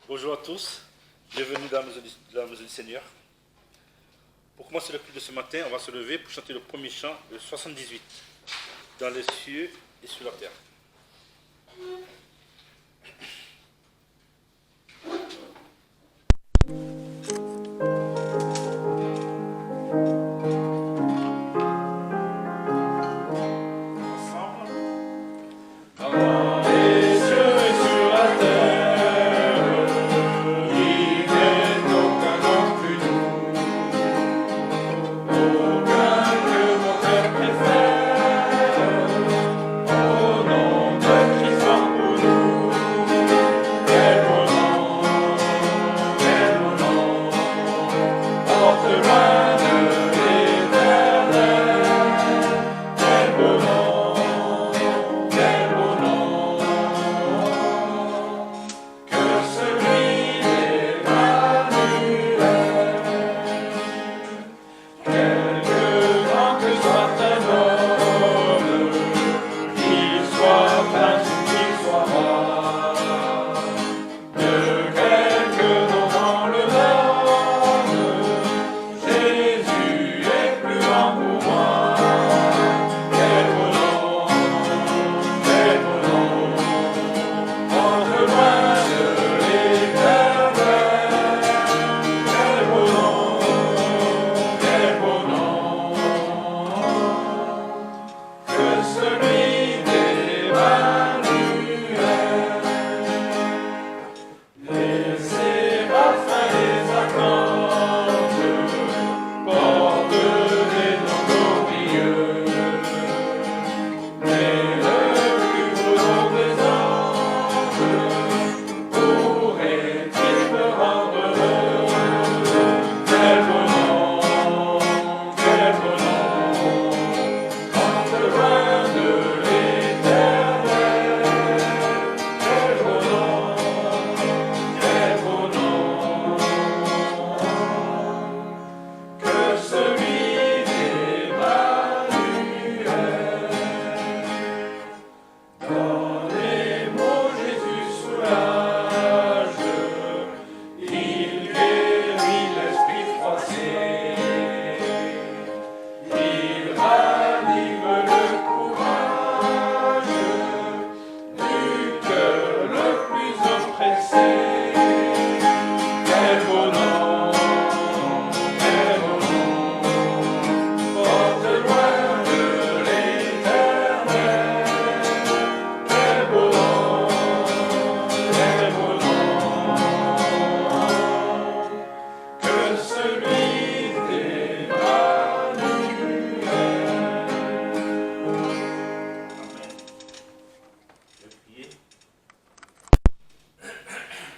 Bonjour à tous, bienvenue dans la maison du Seigneur. Pour commencer le culte de ce matin, on va se lever pour chanter le premier chant, le 78, dans les cieux et sur la terre.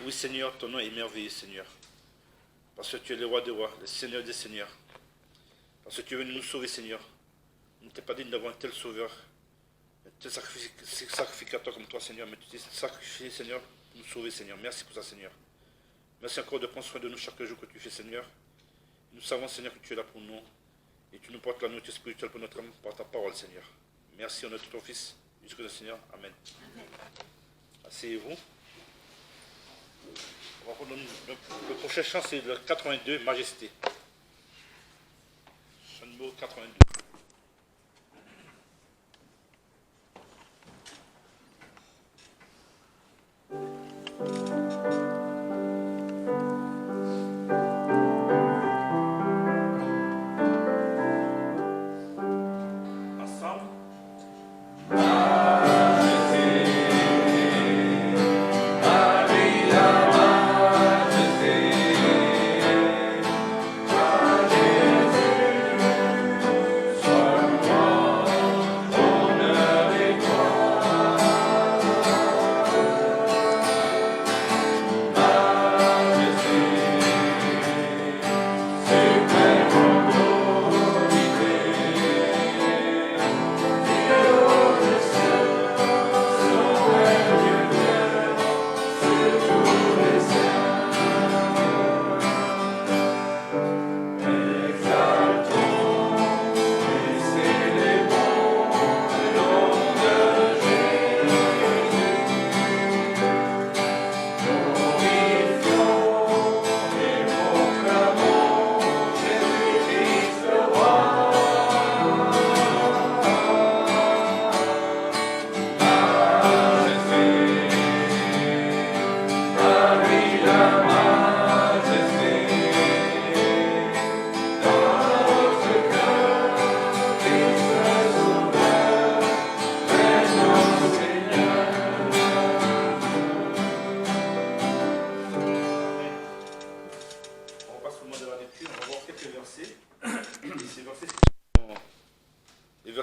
Oui Seigneur, ton nom est merveilleux Seigneur, parce que tu es le roi des rois, le Seigneur des seigneurs, parce que tu es venu nous sauver Seigneur. Nous n'étions pas dignes d'avoir un tel sauveur, un tel sacrificateur comme toi Seigneur, mais tu t'es sacrifié Seigneur pour nous sauver Seigneur. Merci pour ça Seigneur. Merci encore de prendre soin de nous chaque jour que tu fais Seigneur. Nous savons Seigneur que tu es là pour nous et tu nous portes la nourriture spirituelle pour notre âme par ta parole Seigneur. Merci au nom de ton Fils, jusqu'à le Seigneur. Amen. Asseyez-vous. Le prochain chant, c'est le 82, Majesté. Chant numéro 82.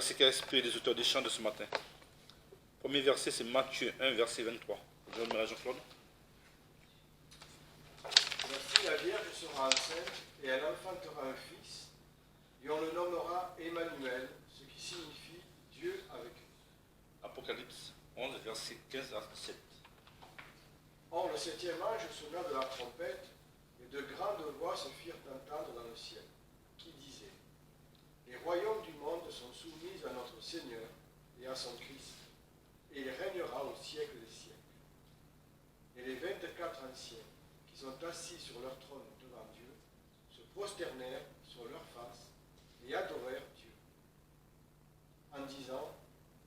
verset qui a inspiré les auteurs des chants de ce matin. Premier verset, c'est Matthieu 1, verset 23. Je vous remercie, Jean-Claude. Voici, la Vierge sera enceinte et elle enfantera un fils, et on le nommera Emmanuel, ce qui signifie Dieu avec nous. Apocalypse 11, verset 15 à 17. Or, le septième ange sonna de la trompette, et de grandes voix se firent entendre dans le ciel, qui disaient: Les royaumes du monde sont soumis à notre Seigneur et à son Christ, et il régnera au siècle des siècles. Et les 24 anciens, qui sont assis sur leur trône devant Dieu, se prosternèrent sur leur face et adorèrent Dieu, en disant: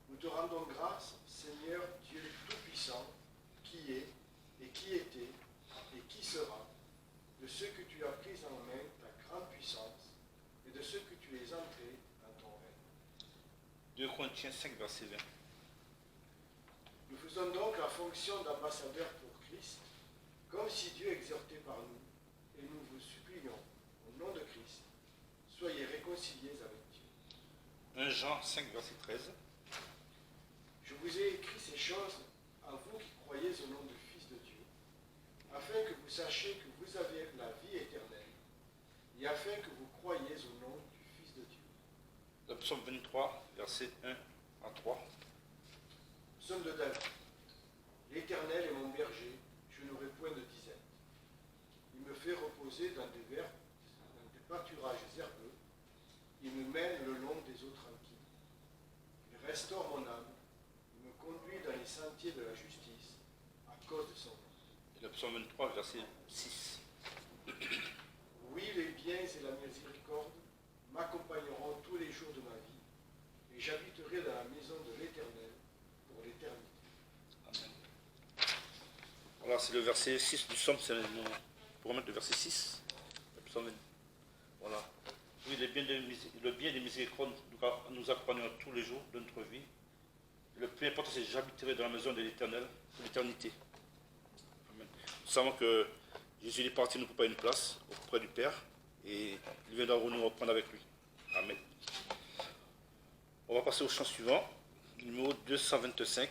Nous te rendons grâce, Seigneur Dieu Tout-Puissant, qui est, et qui était, et qui sera, de ceux que tu as pris en main ta grande puissance, et de ceux que tu es entré dans ton règne. 2 Corinthiens 5, verset 20. Nous faisons donc la fonction d'ambassadeur pour Christ, comme si Dieu exhortait par nous, et nous vous supplions, au nom de Christ, soyez réconciliés avec Dieu. 1 Jean 5, verset 13. Je vous ai écrit ces choses à vous qui croyez au nom du Fils de Dieu, afin que vous sachiez que vous avez la vie éternelle, et afin que vous croyiez au nom du Fils de Dieu. Le psaume 23, verset 1 à 3. Psaume de David. L'Éternel est mon berger, je n'aurai point de disette. Il me fait reposer dans des pâturages herbeux, il me mène le long des eaux tranquilles. Il restaure mon âme, il me conduit dans les sentiers de la justice, à cause de son nom. Et le psaume 23, verset 6. Oui, les biens et la miséricorde m'accompagneront tous les jours de ma vie, et j'habiterai dans la maison de l'Éternel pour l'éternité. Amen. Voilà, c'est le verset 6 du psaume, c'est pour remettre le verset 6. Le psaume, voilà. Oui, le bien des miséricordes nous accompagnera tous les jours de notre vie. Le plus important, c'est que j'habiterai dans la maison de l'Éternel pour l'éternité. Amen. Nous savons que Jésus est parti nous préparer une place auprès du Père et il viendra nous reprendre avec lui. Amen. On va passer au chant suivant, numéro 225.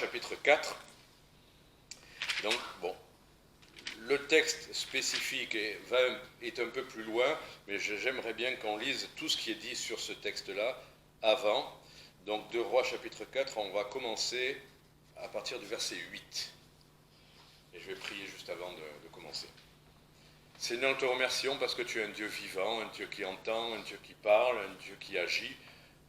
chapitre 4. Donc, bon, le texte spécifique est un peu plus loin, mais j'aimerais bien qu'on lise tout ce qui est dit sur ce texte-là avant. Donc, 2 Rois chapitre 4, on va commencer à partir du verset 8. Et je vais prier juste avant de commencer. Seigneur, nous te remercions parce que tu es un Dieu vivant, un Dieu qui entend, un Dieu qui parle, un Dieu qui agit,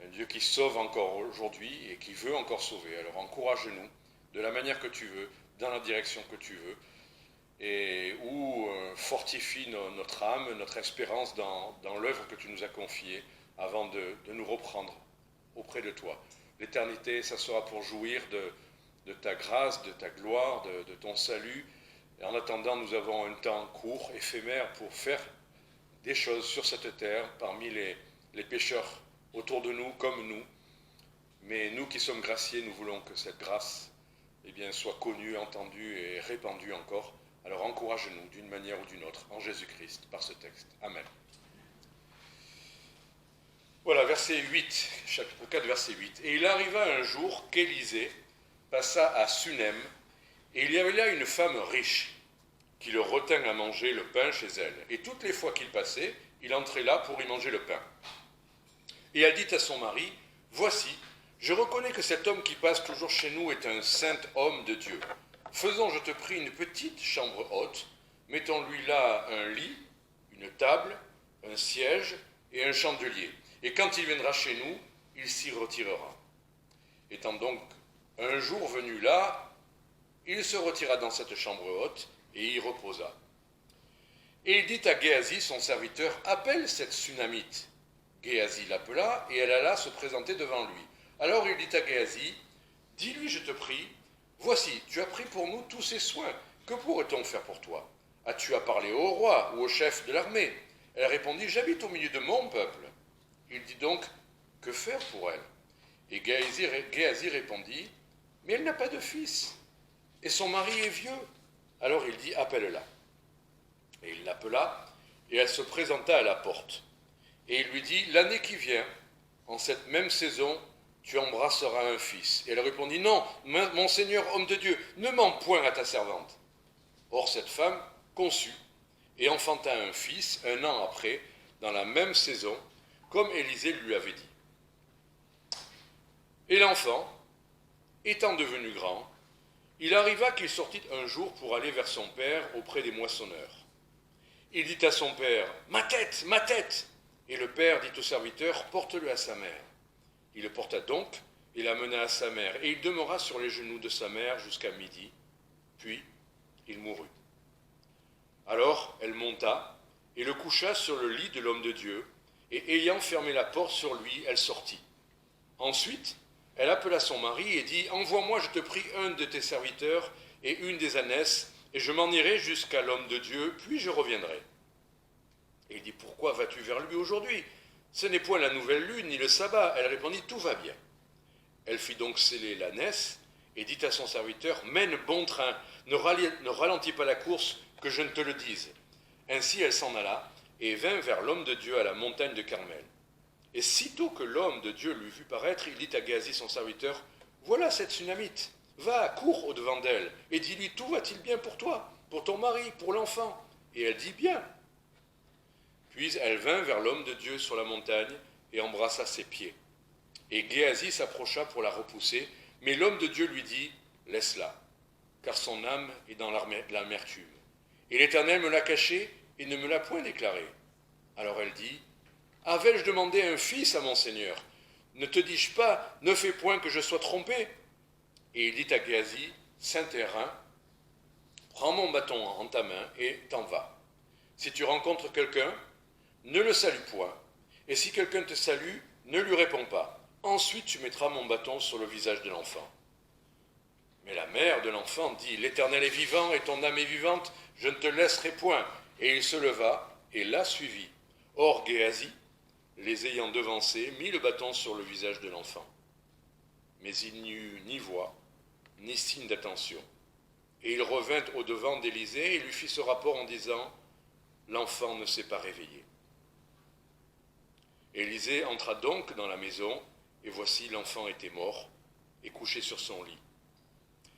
un Dieu qui sauve encore aujourd'hui et qui veut encore sauver. Alors encourage-nous de la manière que tu veux, dans la direction que tu veux, et où fortifie notre âme, notre espérance dans l'œuvre que tu nous as confiée avant de nous reprendre auprès de toi. L'éternité, ça sera pour jouir de ta grâce, de ta gloire, de ton salut. Et en attendant, nous avons un temps court, éphémère, pour faire des choses sur cette terre, parmi les pécheurs autour de nous, comme nous. Mais nous qui sommes graciés, nous voulons que cette grâce soit connue, entendue et répandue encore. Alors encourage-nous d'une manière ou d'une autre, en Jésus-Christ, par ce texte. Amen. Voilà, verset 8, chapitre 4, verset 8. « Et il arriva un jour qu'Élisée passa à Sunem, et il y avait là une femme riche, qui le retint à manger le pain chez elle. Et toutes les fois qu'il passait, il entrait là pour y manger le pain. Et elle dit à son mari, « Voici, je reconnais que cet homme qui passe toujours chez nous est un saint homme de Dieu. Faisons, je te prie, une petite chambre haute, mettons-lui là un lit, une table, un siège et un chandelier. Et quand il viendra chez nous, il s'y retirera. Étant donc un jour venu là, il se retira dans cette chambre haute et y reposa. Et il dit à Géasi, son serviteur, « Appelle cette Sunamite. » Géasi l'appela, et elle alla se présenter devant lui. Alors il dit à Géasi, « Dis-lui, je te prie, voici, tu as pris pour nous tous ces soins. Que pourrait-on faire pour toi? As-tu à parler au roi ou au chef de l'armée ?» Elle répondit, « J'habite au milieu de mon peuple. » Il dit donc, « Que faire pour elle ?» Et Géasi répondit, « Mais elle n'a pas de fils, et son mari est vieux. » Alors il dit, « Appelle-la. » Et il l'appela, et elle se présenta à la porte. Et il lui dit, « L'année qui vient, en cette même saison, tu embrasseras un fils. » Et elle répondit, « Non, mon Seigneur, homme de Dieu, ne mens point à ta servante. » Or cette femme conçut, et enfanta un fils 1 an après, dans la même saison, comme Élisée lui avait dit. Et l'enfant, étant devenu grand, il arriva qu'il sortit un jour pour aller vers son père auprès des moissonneurs. Il dit à son père, « Ma tête, ma tête !» Et le père dit au serviteur, « Porte-le à sa mère. » Il le porta donc et l'amena à sa mère, et il demeura sur les genoux de sa mère jusqu'à midi, puis il mourut. Alors elle monta et le coucha sur le lit de l'homme de Dieu, et ayant fermé la porte sur lui, elle sortit. Ensuite, elle appela son mari et dit, « Envoie-moi, je te prie, un de tes serviteurs et une des ânesses, et je m'en irai jusqu'à l'homme de Dieu, puis je reviendrai. » Et il dit, « Pourquoi vas-tu vers lui aujourd'hui? Ce n'est point la nouvelle lune, ni le sabbat. » Elle répondit, « Tout va bien. » Elle fit donc sceller l'ânesse, et dit à son serviteur, « Mène bon train, ne ralentis pas la course, que je ne te le dise. » Ainsi elle s'en alla, et vint vers l'homme de Dieu à la montagne de Carmel. Et sitôt que l'homme de Dieu l'eut vu paraître, il dit à Géasi son serviteur, « Voilà cette Sunamite, va, cours au-devant d'elle, et dis-lui, tout va-t-il bien pour toi, pour ton mari, pour l'enfant ?» Et elle dit, « Bien. » Puis elle vint vers l'homme de Dieu sur la montagne, et embrassa ses pieds. Et Géasi s'approcha pour la repousser, mais l'homme de Dieu lui dit, « Laisse-la, car son âme est dans l'amertume. Et l'Éternel me l'a cachée, et ne me l'a point déclaré. » Alors elle dit, « Avais-je demandé un fils à mon Seigneur? Ne te dis-je pas, ne fais point que je sois trompé? » Et il dit à Géasi, « Saint-Hérin, prends mon bâton en ta main et t'en vas. Si tu rencontres quelqu'un, ne le salue point, et si quelqu'un te salue, ne lui réponds pas. Ensuite tu mettras mon bâton sur le visage de l'enfant. » Mais la mère de l'enfant dit, « L'Éternel est vivant et ton âme est vivante, je ne te laisserai point. » Et il se leva et la suivit. Or Géasi, les ayant devancés, mit le bâton sur le visage de l'enfant. Mais il n'y eut ni voix, ni signe d'attention. Et il revint au-devant d'Élisée et lui fit ce rapport en disant, « L'enfant ne s'est pas réveillé. » Élisée entra donc dans la maison, et voici l'enfant était mort et couché sur son lit.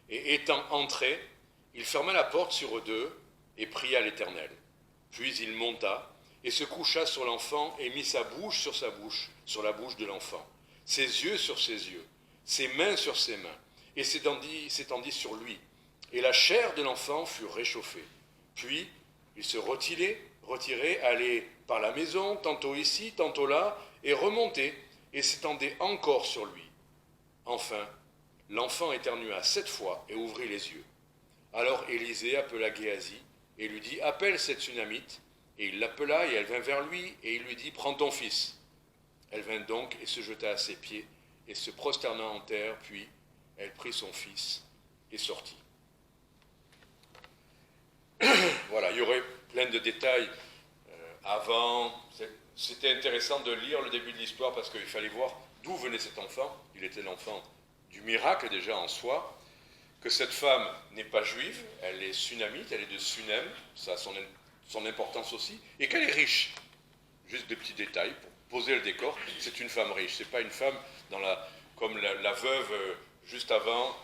Et étant entré, il ferma la porte sur eux deux et pria l'Éternel. Puis il monta et se coucha sur l'enfant et mit sa bouche, sur la bouche de l'enfant, ses yeux sur ses yeux, ses mains sur ses mains, et s'étendit sur lui. Et la chair de l'enfant fut réchauffée. Puis il se retirait, allait par la maison, tantôt ici, tantôt là, et remontait, et s'étendait encore sur lui. Enfin, l'enfant éternua 7 fois et ouvrit les yeux. Alors Élisée appela Géasi et lui dit « Appelle cette Sunamite ». Et il l'appela et elle vint vers lui et il lui dit « Prends ton fils ». Elle vint donc et se jeta à ses pieds et se prosterna en terre, puis elle prit son fils et sortit. Voilà, il y aurait plein de détails avant. C'était intéressant de lire le début de l'histoire parce qu'il fallait voir d'où venait cet enfant. Il était l'enfant du miracle déjà en soi. Que cette femme n'est pas juive, elle est sunamite, elle est de Sunem, ça a son importance aussi, et qu'elle est riche. Juste des petits détails pour poser le décor. C'est une femme riche, c'est pas une femme comme la veuve juste avant,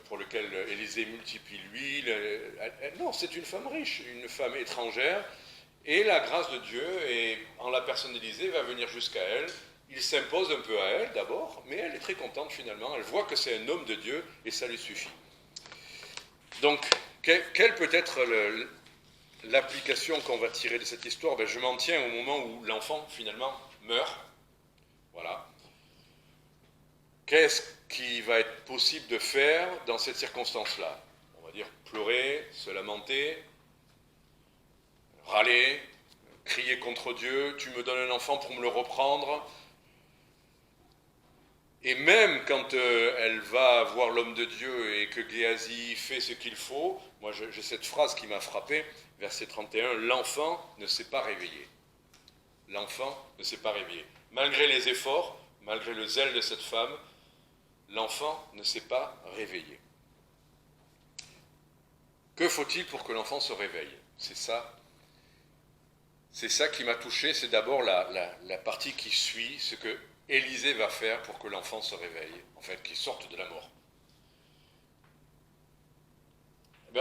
pour lequel Élisée multiplie l'huile. Non, c'est une femme riche, une femme étrangère, et la grâce de Dieu, et en la personne d'Élisée, va venir jusqu'à elle. Il s'impose un peu à elle d'abord, mais elle est très contente finalement. Elle voit que c'est un homme de Dieu, et ça lui suffit. Donc, quelle peut être l'application qu'on va tirer de cette histoire? Je m'en tiens au moment où l'enfant, finalement, meurt. Voilà. Qu'est-ce qui va être possible de faire dans cette circonstance-là? On va dire pleurer, se lamenter, râler, crier contre Dieu, tu me donnes un enfant pour me le reprendre. Et même quand elle va voir l'homme de Dieu et que Géasi fait ce qu'il faut, moi j'ai cette phrase qui m'a frappé, verset 31, l'enfant ne s'est pas réveillé. L'enfant ne s'est pas réveillé. Malgré les efforts, malgré le zèle de cette femme, l'enfant ne s'est pas réveillé. Que faut-il pour que l'enfant se réveille? C'est ça qui m'a touché, c'est d'abord la partie qui suit, ce que Élisée va faire pour que l'enfant se réveille, en fait, qu'il sorte de la mort.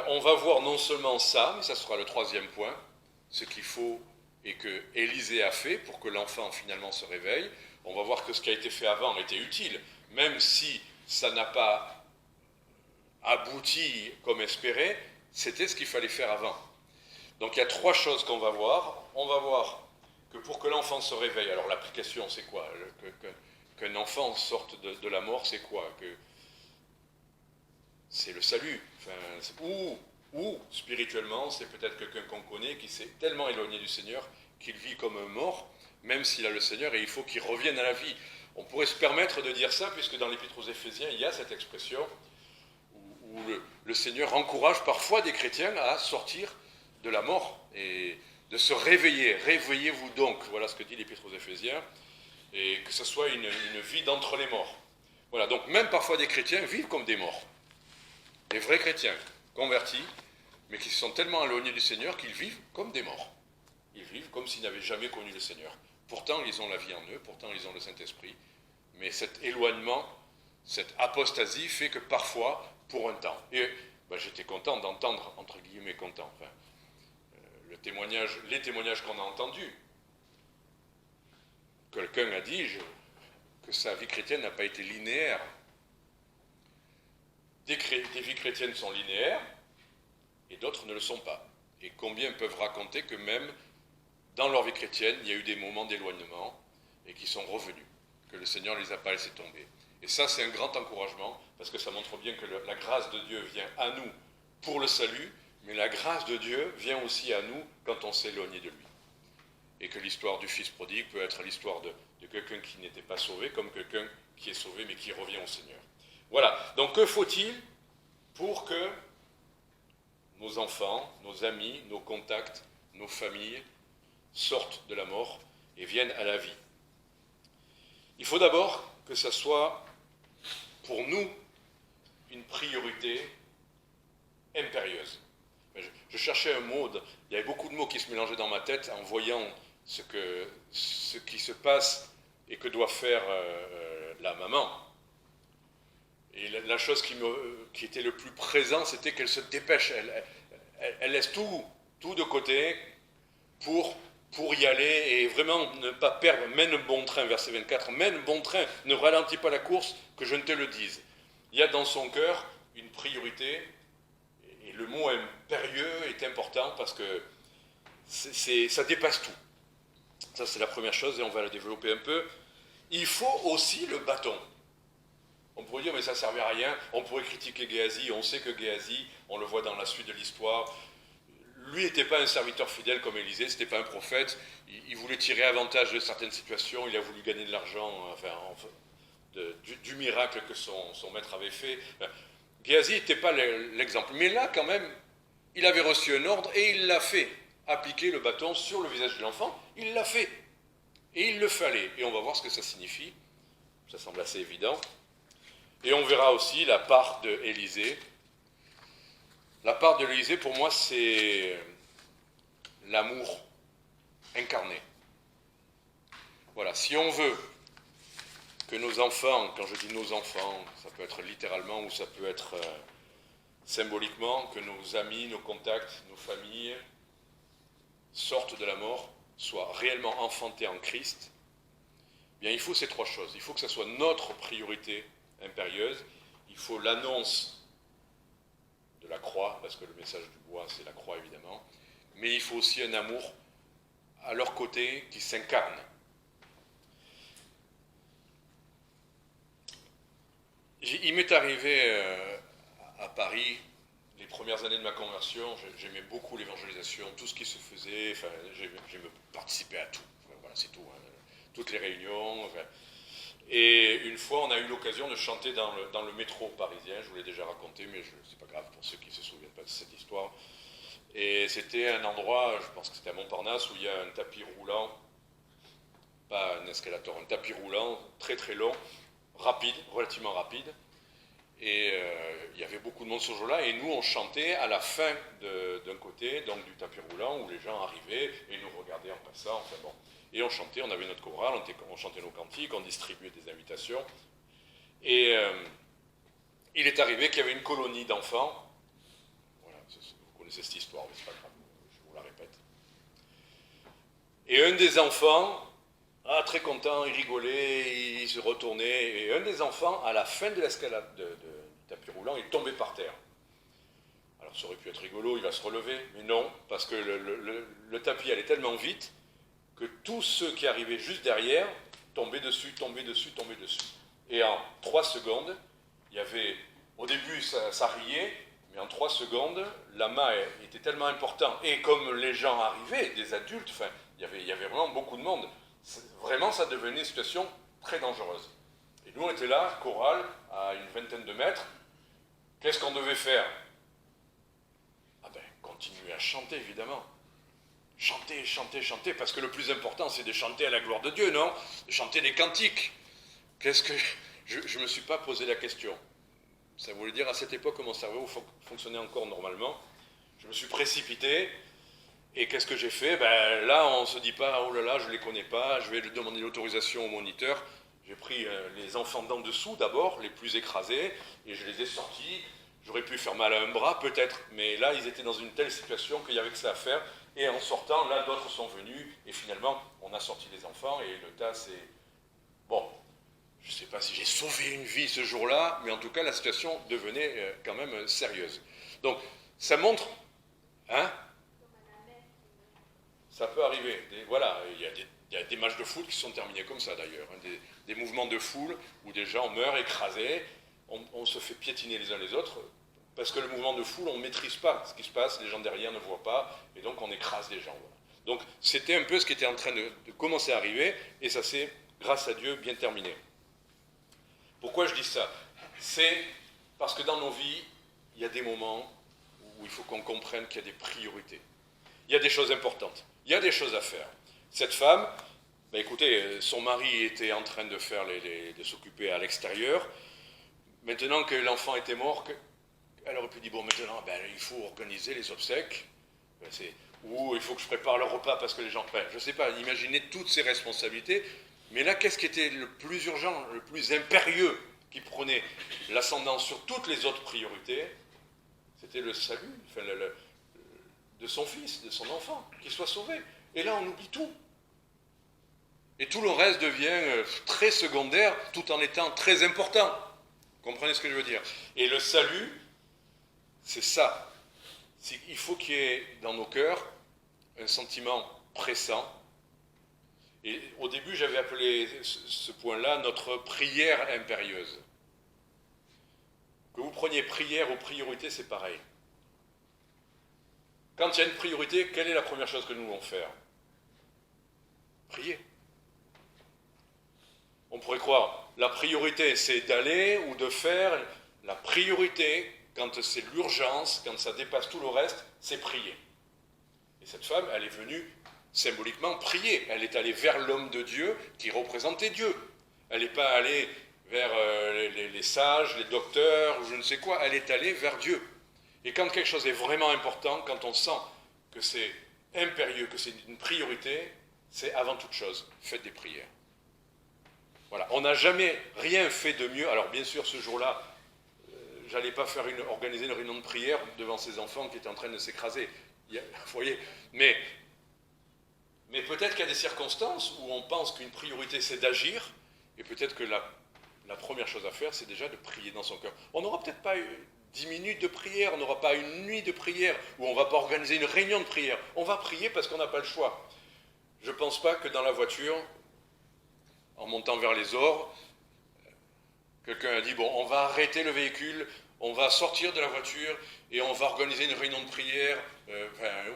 On va voir non seulement ça, mais ça sera le troisième point, ce qu'il faut et que Élisée a fait pour que l'enfant finalement se réveille. On va voir que ce qui a été fait avant était utile, même si ça n'a pas abouti comme espéré, c'était ce qu'il fallait faire avant. Donc il y a 3 choses qu'on va voir. On va voir que pour que l'enfant se réveille, alors l'application c'est quoi? Qu'un enfant sorte de la mort, c'est quoi? C'est le salut. Ou spirituellement, c'est peut-être quelqu'un qu'on connaît qui s'est tellement éloigné du Seigneur qu'il vit comme un mort, même s'il a le Seigneur, et il faut qu'il revienne à la vie. On pourrait se permettre de dire ça, puisque dans l'Épître aux Éphésiens, il y a cette expression où le Seigneur encourage parfois des chrétiens à sortir de la mort et de se réveiller. Réveillez-vous donc, voilà ce que dit l'Épître aux Éphésiens, et que ce soit une vie d'entre les morts. Voilà, donc même parfois des chrétiens vivent comme des morts. Des vrais chrétiens, convertis, mais qui se sont tellement éloignés du Seigneur qu'ils vivent comme des morts. Ils vivent comme s'ils n'avaient jamais connu le Seigneur. Pourtant, ils ont la vie en eux, pourtant, ils ont le Saint-Esprit. Mais cet éloignement, cette apostasie fait que parfois, pour un temps, et j'étais content d'entendre, entre guillemets content, les témoignages qu'on a entendus. Quelqu'un a dit que sa vie chrétienne n'a pas été linéaire. Des vies chrétiennes sont linéaires et d'autres ne le sont pas. Et combien peuvent raconter que même dans leur vie chrétienne, il y a eu des moments d'éloignement et qui sont revenus, que le Seigneur ne les a pas laissés tomber. Et ça, c'est un grand encouragement parce que ça montre bien que la grâce de Dieu vient à nous pour le salut, mais la grâce de Dieu vient aussi à nous quand on s'est éloigné de lui. Et que l'histoire du fils prodigue peut être l'histoire de quelqu'un qui n'était pas sauvé, comme quelqu'un qui est sauvé mais qui revient au Seigneur. Voilà, donc que faut-il pour que nos enfants, nos amis, nos contacts, nos familles sortent de la mort et viennent à la vie? Il faut d'abord que ça soit pour nous une priorité impérieuse. Je cherchais un mot, il y avait beaucoup de mots qui se mélangeaient dans ma tête en voyant ce qui se passe et que doit faire la maman. Et la chose qui était le plus présent, c'était qu'elle se dépêche. Elle laisse tout de côté pour y aller et vraiment ne pas perdre. Mène bon train, verset 24. Mène bon train, ne ralentis pas la course, que je ne te le dise. Il y a dans son cœur une priorité. Et le mot impérieux est important parce que ça dépasse tout. Ça, c'est la première chose et on va la développer un peu. Il faut aussi le bâton. On pourrait dire, mais ça ne servait à rien. On pourrait critiquer Géasi. On sait que Géasi, on le voit dans la suite de l'histoire, lui n'était pas un serviteur fidèle comme Élisée, ce n'était pas un prophète. Il voulait tirer avantage de certaines situations. Il a voulu gagner de l'argent, du miracle que son maître avait fait. Géasi n'était pas l'exemple. Mais là, quand même, il avait reçu un ordre et il l'a fait. Appliquer le bâton sur le visage de l'enfant, il l'a fait. Et il le fallait. Et on va voir ce que ça signifie. Ça semble assez évident. Et on verra aussi la part de Élisée. La part de l'Élysée, pour moi, c'est l'amour incarné. Voilà, si on veut que nos enfants, quand je dis nos enfants, ça peut être littéralement ou ça peut être symboliquement, que nos amis, nos contacts, nos familles sortent de la mort, soient réellement enfantés en Christ, eh bien il faut ces trois choses. Il faut que ça soit notre priorité impérieuse, il faut l'annonce de la croix, parce que le message du bois, c'est la croix évidemment, mais il faut aussi un amour à leur côté qui s'incarne. Il m'est arrivé à Paris, les premières années de ma conversion, j'aimais beaucoup l'évangélisation, tout ce qui se faisait, enfin, j'aimais participer à tout, voilà, c'est tout, hein, toutes les réunions. Enfin. Et une fois, on a eu l'occasion de chanter dans le métro parisien, je vous l'ai déjà raconté, mais c'est pas grave pour ceux qui ne se souviennent pas de cette histoire. Et c'était un endroit, je pense que c'était à Montparnasse, où il y a un tapis roulant, pas un escalator, un tapis roulant très très long, rapide, relativement rapide. Et il y avait beaucoup de monde ce jour-là, et nous on chantait à la fin d'un côté, donc du tapis roulant, où les gens arrivaient et nous regardaient en passant, enfin bon. Et on chantait, on avait notre chorale, on chantait nos cantiques, on distribuait des invitations. Et il est arrivé qu'il y avait une colonie d'enfants. Voilà, vous connaissez cette histoire, mais c'est pas grave, je vous la répète. Et un des enfants, très content, il rigolait, il se retournait. Et un des enfants, à la fin de l'escalade du tapis roulant, il tombait par terre. Alors ça aurait pu être rigolo, il va se relever, mais non, parce que le tapis allait tellement vite que tous ceux qui arrivaient juste derrière tombaient dessus. Et en 3 secondes, il y avait, au début ça riait, mais en 3 secondes, l'amas était tellement important. Et comme les gens arrivaient, des adultes, enfin, il y avait vraiment beaucoup de monde, vraiment ça devenait une situation très dangereuse. Et nous on était là, chorale, à une vingtaine de mètres. Qu'est-ce qu'on devait faire? Continuer à chanter évidemment. Chanter, parce que le plus important, c'est de chanter à la gloire de Dieu, non? De chanter des cantiques. Je ne me suis pas posé la question. Ça voulait dire, à cette époque, mon cerveau fonctionnait encore normalement. Je me suis précipité, et qu'est-ce que j'ai fait? Là, on ne se dit pas, oh là là, je ne les connais pas, je vais demander l'autorisation au moniteur. J'ai pris les enfants d'en dessous, d'abord, les plus écrasés, et je les ai sortis. J'aurais pu faire mal à un bras, peut-être, mais là, ils étaient dans une telle situation qu'il n'y avait que ça à faire. Et en sortant, là, d'autres sont venus, et finalement, on a sorti les enfants, et le tas, c'est... Bon, je ne sais pas si j'ai sauvé une vie ce jour-là, mais en tout cas, la situation devenait quand même sérieuse. Donc, ça montre... Hein? Ça peut arriver. Voilà, il y a des matchs de foot qui sont terminés comme ça, d'ailleurs. Hein, des mouvements de foule où des gens meurent écrasés, on se fait piétiner les uns les autres, parce que le mouvement de foule, on ne maîtrise pas ce qui se passe, les gens derrière ne voient pas, et donc on écrase les gens. Voilà. Donc c'était un peu ce qui était en train de commencer à arriver, et ça s'est, grâce à Dieu, bien terminé. Pourquoi je dis ça? C'est parce que dans nos vies, il y a des moments où il faut qu'on comprenne qu'il y a des priorités. Il y a des choses importantes, il y a des choses à faire. Cette femme, écoutez, son mari était en train de s'occuper à l'extérieur. Maintenant que l'enfant était mort, elle aurait pu dire, bon, maintenant, il faut organiser les obsèques, ou il faut que je prépare le repas parce que les gens prennent. Je ne sais pas, imaginez toutes ces responsabilités, mais là, qu'est-ce qui était le plus urgent, le plus impérieux? qui prenait l'ascendant sur toutes les autres priorités, c'était le salut de son fils, de son enfant, qu'il soit sauvé. Et là, on oublie tout. Et tout le reste devient très secondaire, tout en étant très important. Vous comprenez ce que je veux dire? Et le salut, c'est ça. Il faut qu'il y ait dans nos cœurs un sentiment pressant. Et au début, j'avais appelé ce point-là notre prière impérieuse. Que vous preniez prière ou priorité, c'est pareil. Quand il y a une priorité, quelle est la première chose que nous devons faire? Prier. On pourrait croire, la priorité, c'est d'aller ou de faire. La priorité, quand c'est l'urgence, quand ça dépasse tout le reste, c'est prier. Et cette femme, elle est venue symboliquement prier. Elle est allée vers l'homme de Dieu qui représentait Dieu. Elle n'est pas allée vers les sages, les docteurs, ou je ne sais quoi. Elle est allée vers Dieu. Et quand quelque chose est vraiment important, quand on sent que c'est impérieux, que c'est une priorité, c'est avant toute chose, faites des prières. Voilà, on n'a jamais rien fait de mieux. Alors bien sûr, ce jour-là, j'allais pas organiser une réunion de prière devant ces enfants qui étaient en train de s'écraser. Vous voyez, mais peut-être qu'il y a des circonstances où on pense qu'une priorité c'est d'agir, et peut-être que la première chose à faire c'est déjà de prier dans son cœur. On n'aura peut-être pas 10 minutes de prière, on n'aura pas une nuit de prière, où on ne va pas organiser une réunion de prière. On va prier parce qu'on n'a pas le choix. Je ne pense pas que dans la voiture, en montant vers les Ors, quelqu'un a dit, bon, on va arrêter le véhicule, on va sortir de la voiture et on va organiser une réunion de prière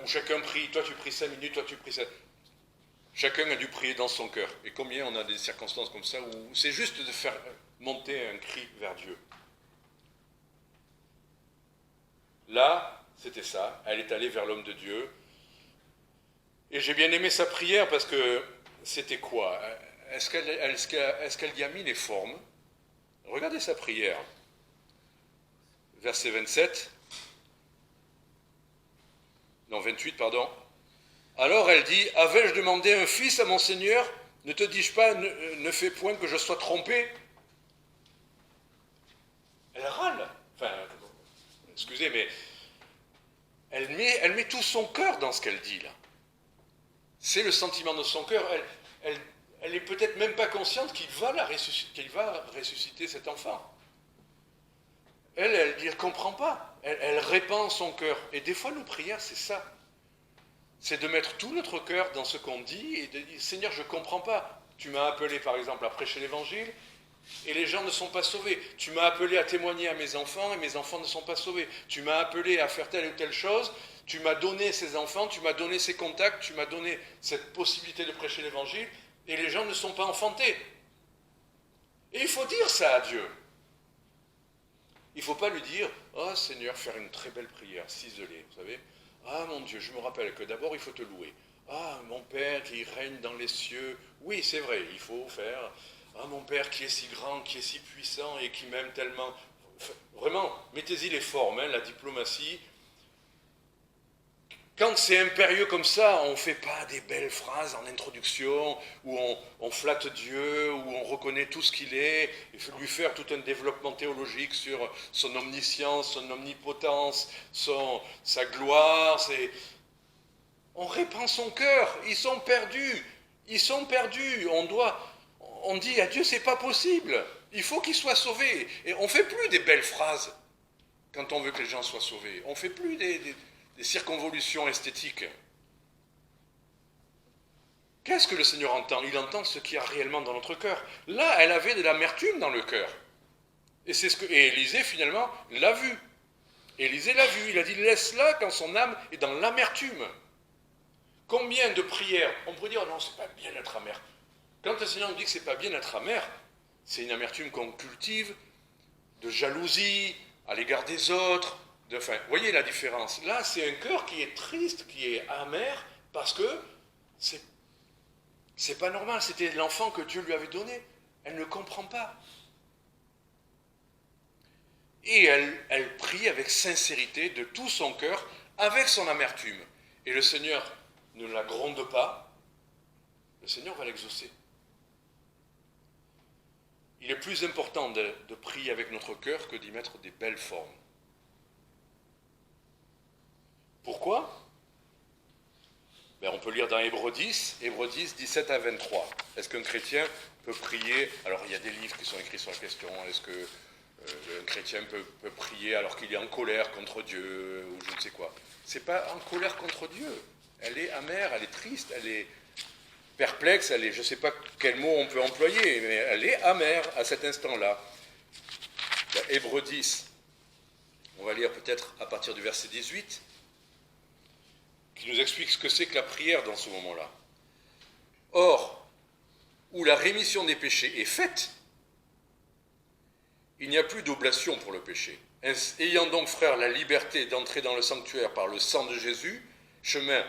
où chacun prie, toi tu pries 5 minutes, toi tu pries 7. Chacun a dû prier dans son cœur. Et combien on a des circonstances comme ça où c'est juste de faire monter un cri vers Dieu. Là, c'était ça, elle est allée vers l'homme de Dieu. Et j'ai bien aimé sa prière parce que c'était quoi? Est-ce qu'elle y a mis les formes? Regardez sa prière. Verset 27. Non, 28, pardon. Alors elle dit, avais-je demandé un fils à mon Seigneur? Ne te dis-je pas, ne fais point que je sois trompée? Elle râle. Enfin, excusez, mais elle met tout son cœur dans ce qu'elle dit, là. C'est le sentiment de son cœur. Elle n'est peut-être même pas consciente qu'il va ressusciter cet enfant. Elle dit, elle ne comprend pas. Elle répand son cœur. Et des fois, nos prières, c'est ça. C'est de mettre tout notre cœur dans ce qu'on dit et de dire, Seigneur, je ne comprends pas. Tu m'as appelé, par exemple, à prêcher l'évangile et les gens ne sont pas sauvés. Tu m'as appelé à témoigner à mes enfants et mes enfants ne sont pas sauvés. Tu m'as appelé à faire telle ou telle chose. Tu m'as donné ces enfants, tu m'as donné ces contacts, tu m'as donné cette possibilité de prêcher l'évangile et les gens ne sont pas enfantés. Et il faut dire ça à Dieu. Il ne faut pas lui dire, oh Seigneur, faire une très belle prière, ciselée, vous savez. Ah mon Dieu, je me rappelle que d'abord il faut te louer. Ah mon Père qui règne dans les cieux. Oui, c'est vrai, il faut faire. Ah mon Père qui est si grand, qui est si puissant et qui m'aime tellement. Vraiment, mettez-y les formes, hein, la diplomatie. Quand c'est impérieux comme ça, on ne fait pas des belles phrases en introduction, où on flatte Dieu, où on reconnaît tout ce qu'il est, il faut lui faire tout un développement théologique sur son omniscience, son omnipotence, sa gloire. On répand son cœur, ils sont perdus. On dit à Dieu, c'est pas possible, il faut qu'ils soient sauvés. Et on ne fait plus des belles phrases quand on veut que les gens soient sauvés. On ne fait plus des circonvolutions esthétiques. Qu'est-ce que le Seigneur entend? Il entend ce qu'il y a réellement dans notre cœur. Là, elle avait de l'amertume dans le cœur. Et Élisée, finalement, l'a vu. Élisée l'a vu. Il a dit, laisse-la quand son âme est dans l'amertume. Combien de prières? On pourrait dire, non, c'est pas bien d'être amer. Quand le Seigneur nous dit que c'est pas bien d'être amer, c'est une amertume qu'on cultive, de jalousie à l'égard des autres. Enfin, vous voyez la différence. Là, c'est un cœur qui est triste, qui est amer, parce que c'est pas normal. C'était l'enfant que Dieu lui avait donné. Elle ne comprend pas. Et elle prie avec sincérité, de tout son cœur, avec son amertume. Et le Seigneur ne la gronde pas. Le Seigneur va l'exaucer. il est plus important de prier avec notre cœur que d'y mettre des belles formes. Pourquoi ? On peut lire dans Hébreux 10, 17 à 23. Est-ce qu'un chrétien peut prier ? Alors il y a des livres qui sont écrits sur la question. Est-ce qu'un chrétien peut prier alors qu'il est en colère contre Dieu ou je ne sais quoi ? C'est pas en colère contre Dieu. Elle est amère, elle est triste, elle est perplexe, je ne sais pas quel mot on peut employer, mais elle est amère à cet instant-là. Hébreux 10, on va lire peut-être à partir du verset 18, qui nous explique ce que c'est que la prière dans ce moment-là. Or, où la rémission des péchés est faite, il n'y a plus d'oblation pour le péché. Ayant donc, frères, la liberté d'entrer dans le sanctuaire par le sang de Jésus, chemin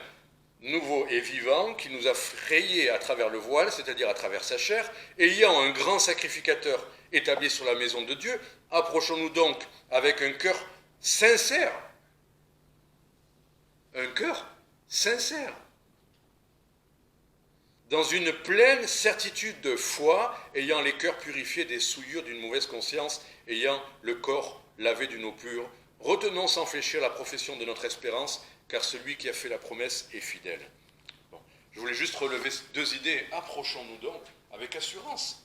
nouveau et vivant, qui nous a frayé à travers le voile, c'est-à-dire à travers sa chair, ayant un grand sacrificateur établi sur la maison de Dieu, approchons-nous donc avec un cœur sincère. Un cœur sincère. Dans une pleine certitude de foi, ayant les cœurs purifiés des souillures d'une mauvaise conscience, ayant le corps lavé d'une eau pure, retenons sans fléchir la profession de notre espérance, car celui qui a fait la promesse est fidèle. Bon, je voulais juste relever deux idées. Approchons-nous donc avec assurance.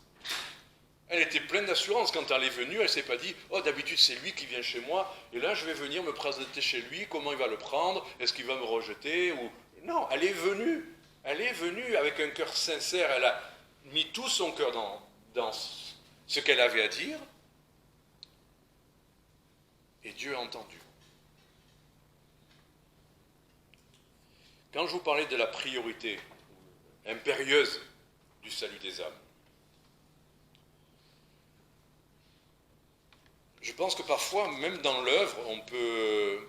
Elle était pleine d'assurance quand elle est venue, elle ne s'est pas dit « Oh, d'habitude c'est lui qui vient chez moi, et là je vais venir me présenter chez lui, comment il va le prendre, est-ce qu'il va me rejeter ?» ou... Non, elle est venue avec un cœur sincère, elle a mis tout son cœur dans ce qu'elle avait à dire, et Dieu a entendu. Quand je vous parlais de la priorité impérieuse du salut des âmes, je pense que parfois, même dans l'œuvre, on peut,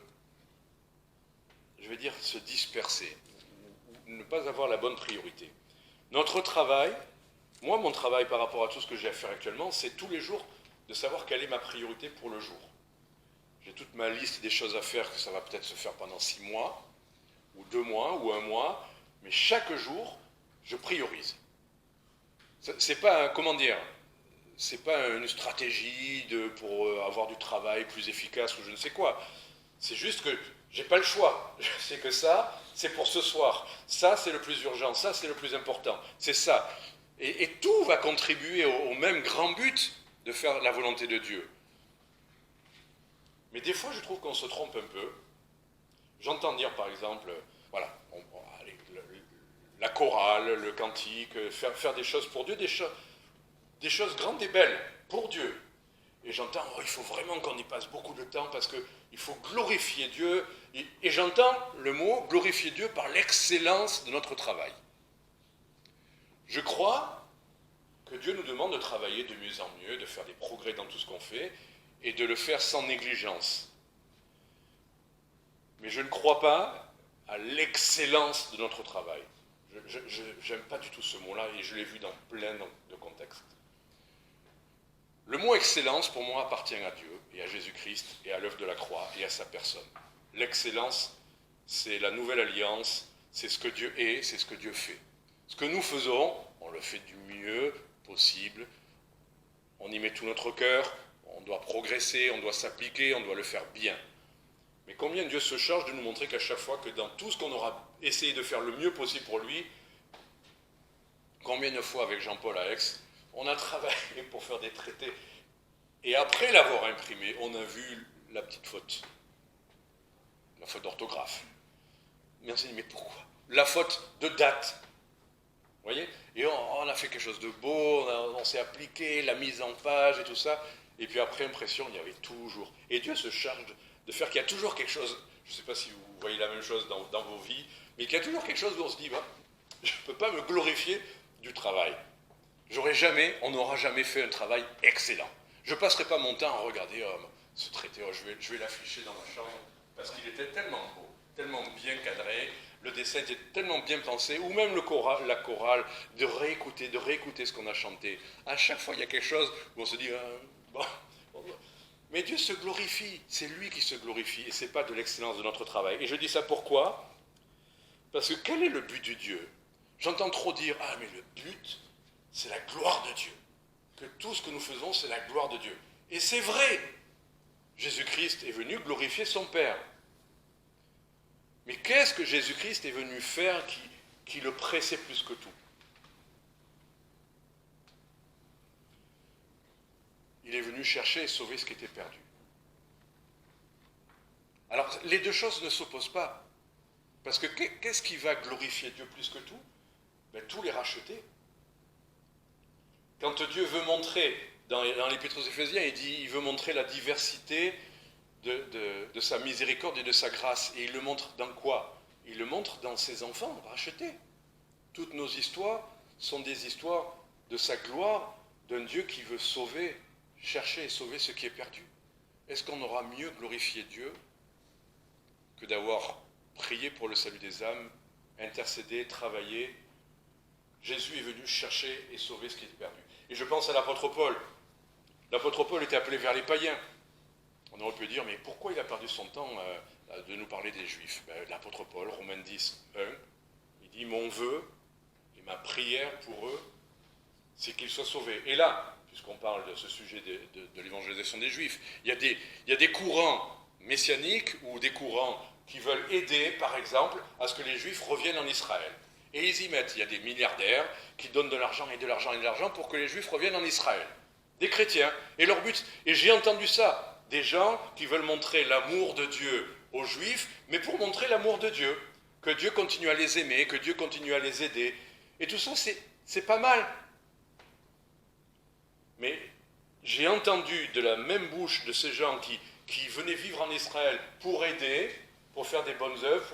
se disperser, ou ne pas avoir la bonne priorité. Notre travail, moi, mon travail par rapport à tout ce que j'ai à faire actuellement, c'est tous les jours de savoir quelle est ma priorité pour le jour. J'ai toute ma liste des choses à faire, que ça va peut-être se faire pendant 6 mois, ou 2 mois, ou 1 mois, mais chaque jour, je priorise. C'est pas, c'est pas une stratégie pour avoir du travail plus efficace ou je ne sais quoi. C'est juste que j'ai pas le choix. Je sais que ça, c'est pour ce soir. Ça, c'est le plus urgent. Ça, c'est le plus important. C'est ça. Et tout va contribuer au même grand but de faire la volonté de Dieu. Mais des fois, je trouve qu'on se trompe un peu. J'entends dire, par exemple, voilà, allez, la chorale, le cantique, faire des choses pour Dieu, des choses grandes et belles pour Dieu. Et j'entends, il faut vraiment qu'on y passe beaucoup de temps parce qu'il faut glorifier Dieu. Et j'entends le mot glorifier Dieu par l'excellence de notre travail. Je crois que Dieu nous demande de travailler de mieux en mieux, de faire des progrès dans tout ce qu'on fait et de le faire sans négligence. Mais je ne crois pas à l'excellence de notre travail. Je n'aime pas du tout ce mot-là et je l'ai vu dans plein de contextes. Le mot excellence, pour moi, appartient à Dieu et à Jésus-Christ et à l'œuvre de la croix et à sa personne. L'excellence, c'est la nouvelle alliance, c'est ce que Dieu est, c'est ce que Dieu fait. Ce que nous faisons, on le fait du mieux possible, on y met tout notre cœur, on doit progresser, on doit s'appliquer, on doit le faire bien. Mais combien Dieu se charge de nous montrer qu'à chaque fois que dans tout ce qu'on aura essayé de faire le mieux possible pour lui, combien de fois avec Jean-Paul à Aix, on a travaillé pour faire des traités, et après l'avoir imprimé, on a vu la petite faute, la faute d'orthographe. Mais on s'est dit, mais pourquoi ? La faute de date. Vous voyez ? Et on a fait quelque chose de beau, on s'est appliqué, la mise en page et tout ça, et puis après impression, il y avait toujours. Et Dieu se charge de faire qu'il y a toujours quelque chose, je ne sais pas si vous voyez la même chose dans vos vies, mais qu'il y a toujours quelque chose où on se dit, je ne peux pas me glorifier du travail. On n'aura jamais fait un travail excellent. Je ne passerai pas mon temps à regarder ce traité, je vais l'afficher dans ma chambre, parce qu'il était tellement beau, tellement bien cadré, le dessin était tellement bien pensé, ou même la chorale, de réécouter ce qu'on a chanté. À chaque fois, il y a quelque chose où on se dit, bon. Mais Dieu se glorifie, c'est lui qui se glorifie, et ce n'est pas de l'excellence de notre travail. Et je dis ça pourquoi ? Parce que quel est le but de Dieu ? J'entends trop dire, mais le but, c'est la gloire de Dieu. que tout ce que nous faisons, c'est la gloire de Dieu. Et c'est vrai. Jésus-Christ est venu glorifier son Père. Mais qu'est-ce que Jésus-Christ est venu faire qui le pressait plus que tout? Il est venu chercher et sauver ce qui était perdu. Alors, les deux choses ne s'opposent pas. Parce que qu'est-ce qui va glorifier Dieu plus que tout? Tout les racheter. Quand Dieu veut montrer, dans l'Épître aux Éphésiens, il veut montrer la diversité de sa miséricorde et de sa grâce. Et il le montre dans quoi? Il le montre dans ses enfants rachetés. Toutes nos histoires sont des histoires de sa gloire, d'un Dieu qui veut sauver, chercher et sauver ce qui est perdu. Est-ce qu'on aura mieux glorifié Dieu que d'avoir prié pour le salut des âmes, intercédé, travaillé? Jésus est venu chercher et sauver ce qui est perdu. Et je pense à l'apôtre Paul. L'apôtre Paul était appelé vers les païens. On aurait pu dire, mais pourquoi il a perdu son temps de nous parler des Juifs? L'apôtre Paul, Romains 10, 1, il dit, mon vœu et ma prière pour eux, c'est qu'ils soient sauvés. Et là, puisqu'on parle de ce sujet de l'évangélisation des Juifs, il y a des courants messianiques ou des courants qui veulent aider, par exemple, à ce que les Juifs reviennent en Israël. Et ils y mettent, il y a des milliardaires qui donnent de l'argent et de l'argent et de l'argent pour que les Juifs reviennent en Israël. Des chrétiens. Et leur but, et j'ai entendu ça, des gens qui veulent montrer l'amour de Dieu aux Juifs, mais pour montrer l'amour de Dieu, que Dieu continue à les aimer, que Dieu continue à les aider. Et tout ça, c'est pas mal. Mais j'ai entendu de la même bouche de ces gens qui venaient vivre en Israël pour aider, pour faire des bonnes œuvres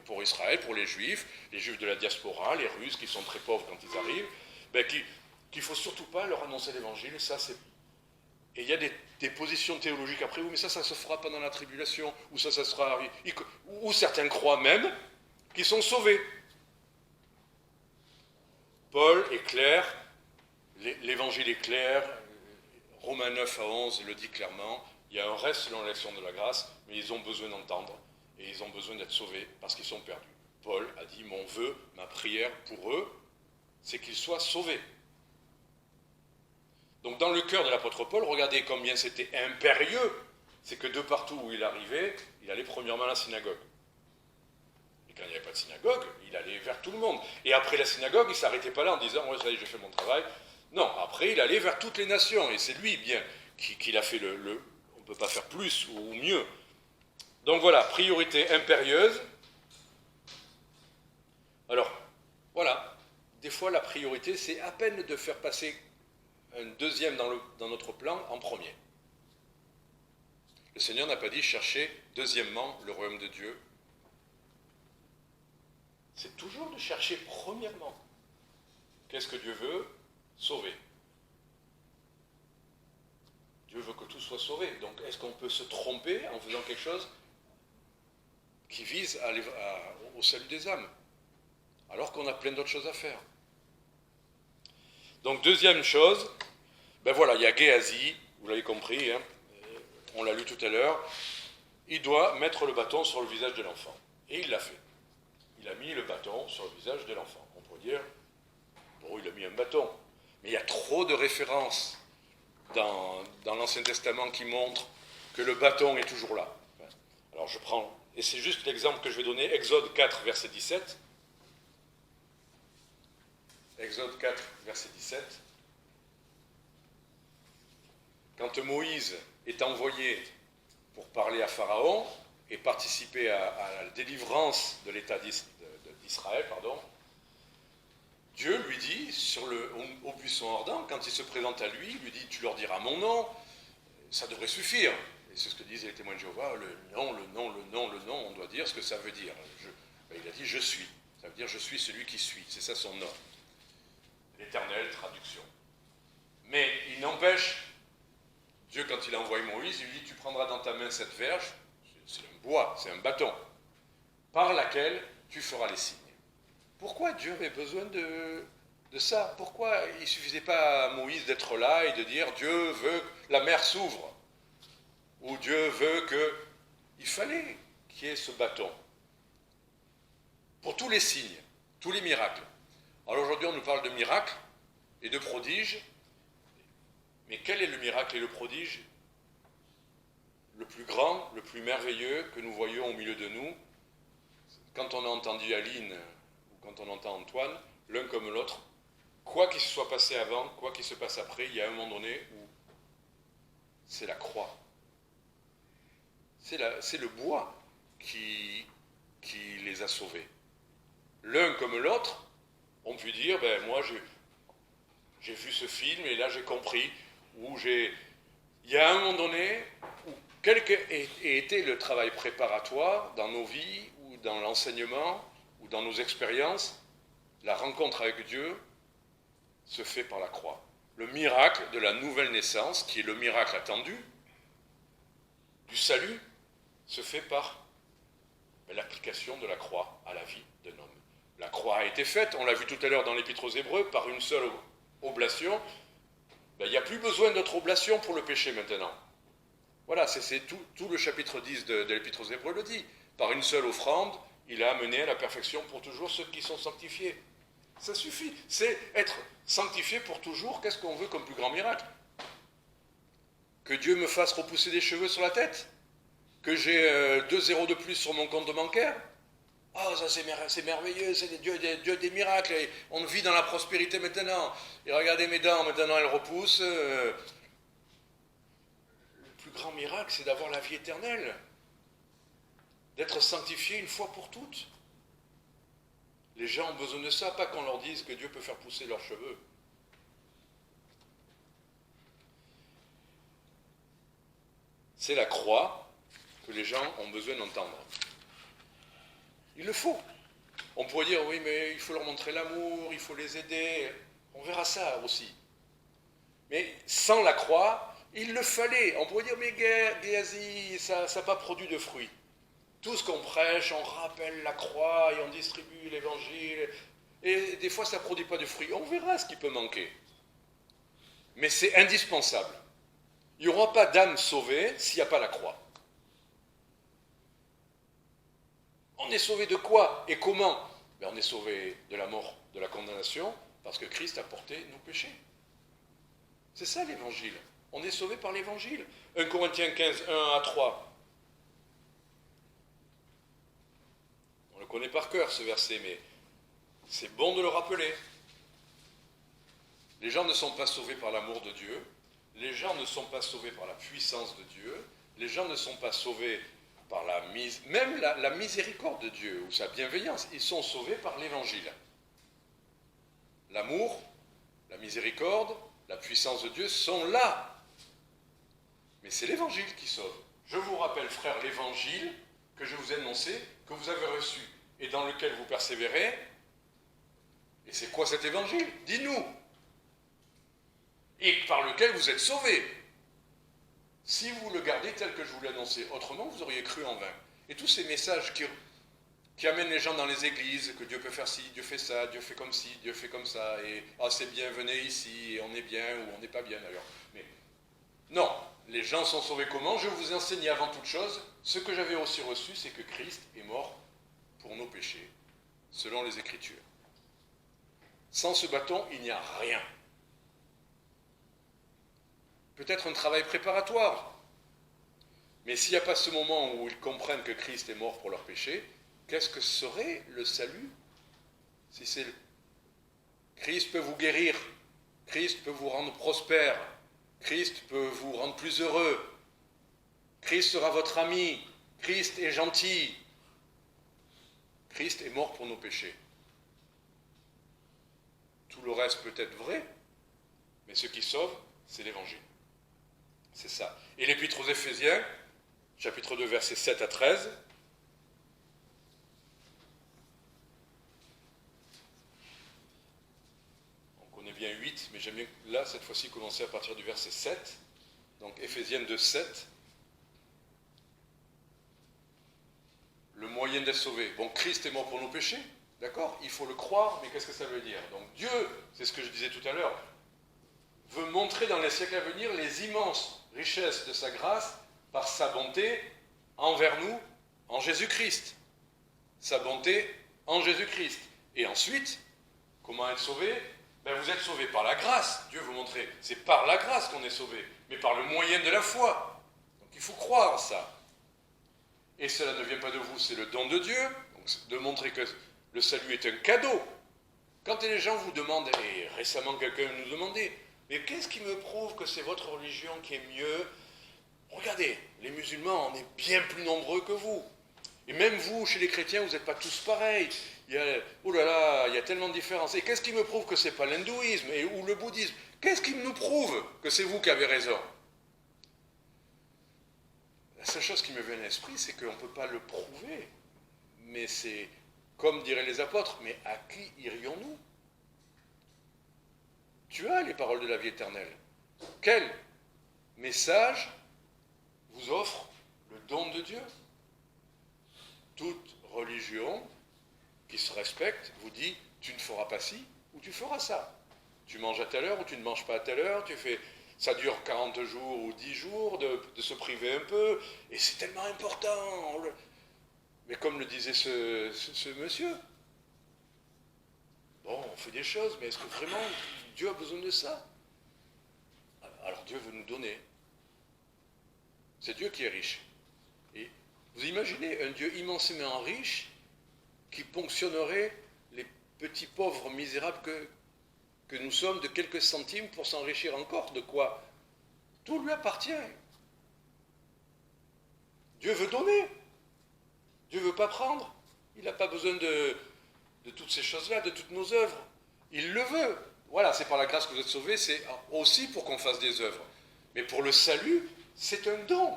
pour Israël, pour les Juifs de la diaspora, les Russes qui sont très pauvres quand ils arrivent, qu'il ne faut surtout pas leur annoncer l'évangile. Et il y a des positions théologiques après, oui, mais ça se fera pendant la tribulation, ou ça sera... Ou certains croient même qu'ils sont sauvés. Paul est clair, l'évangile est clair, Romains 9 à 11 le dit clairement, il y a un reste selon l'élection de la grâce, mais ils ont besoin d'entendre, et ils ont besoin d'être sauvés parce qu'ils sont perdus. Paul a dit, mon vœu, ma prière pour eux, c'est qu'ils soient sauvés. Donc dans le cœur de l'apôtre Paul, regardez combien c'était impérieux, c'est que de partout où il arrivait, il allait premièrement à la synagogue. Et quand il n'y avait pas de synagogue, il allait vers tout le monde. Et après la synagogue, il ne s'arrêtait pas là en disant, ouais, ça y est, j'ai fait mon travail. Non, après il allait vers toutes les nations, et c'est lui bien qui a fait on ne peut pas faire plus ou mieux. Donc voilà, priorité impérieuse. Alors, voilà, des fois la priorité, c'est à peine de faire passer un deuxième dans notre plan en premier. Le Seigneur n'a pas dit chercher deuxièmement le royaume de Dieu. C'est toujours de chercher premièrement. Qu'est-ce que Dieu veut? Sauver. Dieu veut que tout soit sauvé. Donc est-ce qu'on peut se tromper en faisant quelque chose qui vise au salut des âmes, alors qu'on a plein d'autres choses à faire? Donc deuxième chose, voilà, il y a Géasi, vous l'avez compris, hein, on l'a lu tout à l'heure, il doit mettre le bâton sur le visage de l'enfant. Et il l'a fait. Il a mis le bâton sur le visage de l'enfant. On pourrait dire, bon, il a mis un bâton. Mais il y a trop de références dans l'Ancien Testament qui montrent que le bâton est toujours là. Alors je prends, et c'est juste l'exemple que je vais donner, Exode 4, verset 17. Exode 4, verset 17. Quand Moïse est envoyé pour parler à Pharaon et participer à la délivrance de l'État d'Israël, Dieu lui dit, au buisson ardent, quand il se présente à lui, il lui dit, tu leur diras mon nom, ça devrait suffire. Et c'est ce que disent les témoins de Jéhovah, le nom, on doit dire ce que ça veut dire. Il a dit, je suis. Ça veut dire, je suis celui qui suis. C'est ça son nom. L'éternel, traduction. Mais il n'empêche, Dieu, quand il a envoyé Moïse, il lui dit, tu prendras dans ta main cette verge, c'est un bois, c'est un bâton, par laquelle tu feras les signes. Pourquoi Dieu avait besoin de ça? Pourquoi il ne suffisait pas à Moïse d'être là et de dire, Dieu veut que la mer s'ouvre? Ou Dieu veut que... Il fallait qu'il y ait ce bâton. Pour tous les signes, tous les miracles. Alors aujourd'hui, on nous parle de miracles et de prodiges, Mais quel est le miracle et le prodige le plus grand, le plus merveilleux que nous voyons au milieu de nous? Quand on a entendu Aline, ou quand on entend Antoine, l'un comme l'autre, quoi qu'il se soit passé avant, quoi qu'il se passe après, il y a un moment donné où c'est la croix. C'est le bois qui les a sauvés. L'un comme l'autre ont pu dire, ben moi j'ai vu ce film et là j'ai compris, il y a un moment donné où quel qu'ait été le travail préparatoire dans nos vies, ou dans l'enseignement, ou dans nos expériences, la rencontre avec Dieu se fait par la croix. Le miracle de la nouvelle naissance, qui est le miracle attendu, du salut, se fait par l'application de la croix à la vie d'un homme. La croix a été faite, on l'a vu tout à l'heure dans l'Épître aux Hébreux, par une seule oblation. Il n'y a plus besoin d'autre oblation pour le péché maintenant. Voilà, c'est tout le chapitre 10 de l'Épître aux Hébreux le dit. Par une seule offrande, il a amené à la perfection pour toujours ceux qui sont sanctifiés. Ça suffit, c'est être sanctifié pour toujours. Qu'est-ce qu'on veut comme plus grand miracle? Que Dieu me fasse repousser des cheveux sur la tête? Que j'ai 2 zéros de plus sur mon compte bancaire? Oh, ça c'est merveilleux, c'est Dieu des miracles, et on vit dans la prospérité maintenant. Et regardez mes dents, maintenant elles repoussent. Le plus grand miracle, c'est d'avoir la vie éternelle. D'être sanctifié une fois pour toutes. Les gens ont besoin de ça, pas qu'on leur dise que Dieu peut faire pousser leurs cheveux. C'est la croix que les gens ont besoin d'entendre. Il le faut. On pourrait dire, oui, mais il faut leur montrer l'amour, il faut les aider. On verra ça aussi. Mais sans la croix, il le fallait. On pourrait dire, mais Géasi, ça n'a pas produit de fruits. Tout ce qu'on prêche, on rappelle la croix et on distribue l'évangile. Et des fois, ça ne produit pas de fruits. On verra ce qui peut manquer. Mais c'est indispensable. Il n'y aura pas d'âme sauvée s'il n'y a pas la croix. On est sauvé de quoi et comment? On est sauvé de la mort, de la condamnation, parce que Christ a porté nos péchés. C'est ça l'évangile. On est sauvé par l'évangile. 1 Corinthiens 15, 1 à 3. On le connaît par cœur ce verset, mais c'est bon de le rappeler. Les gens ne sont pas sauvés par l'amour de Dieu. Les gens ne sont pas sauvés par la puissance de Dieu. Les gens ne sont pas sauvés par même la miséricorde de Dieu ou sa bienveillance. Ils sont sauvés par l'évangile. L'amour, la miséricorde, la puissance de Dieu sont là. Mais c'est l'évangile qui sauve. Je vous rappelle, frères, l'évangile que je vous ai annoncé, que vous avez reçu et dans lequel vous persévérez. Et c'est quoi cet évangile? Dis-nous. Et par lequel vous êtes sauvés. Si vous le gardez tel que je vous l'ai annoncé, autrement vous auriez cru en vain. Et tous ces messages qui amènent les gens dans les églises, que Dieu peut faire ci, Dieu fait ça, Dieu fait comme ci, Dieu fait comme ça, et c'est bien, venez ici, et on est bien, ou on n'est pas bien d'ailleurs. Mais non, les gens sont sauvés comment? Je vous ai enseigné avant toute chose, ce que j'avais aussi reçu, c'est que Christ est mort pour nos péchés, selon les Écritures. Sans ce bâton, il n'y a rien. Peut-être un travail préparatoire. Mais s'il n'y a pas ce moment où ils comprennent que Christ est mort pour leurs péchés, qu'est-ce que serait le salut? Si c'est Christ peut vous guérir, Christ peut vous rendre prospère, Christ peut vous rendre plus heureux, Christ sera votre ami, Christ est gentil, Christ est mort pour nos péchés. Tout le reste peut être vrai, mais ce qui sauve, c'est l'évangile. C'est ça. Et l'Épître aux Éphésiens, chapitre 2, versets 7 à 13. On connaît bien 8, mais j'aime bien là, cette fois-ci, commencer à partir du verset 7. Donc Éphésiens 2, 7. Le moyen d'être sauvé. Bon, Christ est mort pour nos péchés, d'accord? Il faut le croire, mais qu'est-ce que ça veut dire? Donc Dieu, c'est ce que je disais tout à l'heure, veut montrer dans les siècles à venir les immenses richesses de sa grâce par sa bonté envers nous en Jésus-Christ. Sa bonté en Jésus-Christ. Et ensuite, comment être sauvé? Ben vous êtes sauvés par la grâce, Dieu vous montrait. C'est par la grâce qu'on est sauvé, mais par le moyen de la foi. Donc il faut croire ça. Et cela ne vient pas de vous, c'est le don de Dieu. Donc de montrer que le salut est un cadeau. Quand les gens vous demandent, et récemment quelqu'un nous demandait, mais qu'est-ce qui me prouve que c'est votre religion qui est mieux? Regardez, les musulmans, on est bien plus nombreux que vous. Et même vous, chez les chrétiens, vous n'êtes pas tous pareils. Oh là là, il y a tellement de différences. Et qu'est-ce qui me prouve que ce n'est pas l'hindouisme ou le bouddhisme? Qu'est-ce qui nous prouve que c'est vous qui avez raison? La seule chose qui me vient à l'esprit, c'est qu'on ne peut pas le prouver. Mais c'est, comme diraient les apôtres, mais à qui irions-nous? Tu as les paroles de la vie éternelle. Quel message vous offre le don de Dieu? Toute religion qui se respecte vous dit tu ne feras pas ci ou tu feras ça. Tu manges à telle heure ou tu ne manges pas à telle heure, ça dure 40 jours ou 10 jours de se priver un peu, et c'est tellement important. Mais comme le disait ce monsieur, bon, on fait des choses, mais est-ce que vraiment Dieu a besoin de ça? Alors Dieu veut nous donner. C'est Dieu qui est riche. Et vous imaginez un Dieu immensément riche qui ponctionnerait les petits pauvres misérables que nous sommes de quelques centimes pour s'enrichir encore? De quoi? Tout lui appartient. Dieu veut donner. Dieu ne veut pas prendre. Il n'a pas besoin de toutes ces choses-là, de toutes nos œuvres. Il le veut. Voilà, c'est par la grâce que vous êtes sauvés, c'est aussi pour qu'on fasse des œuvres. Mais pour le salut, c'est un don.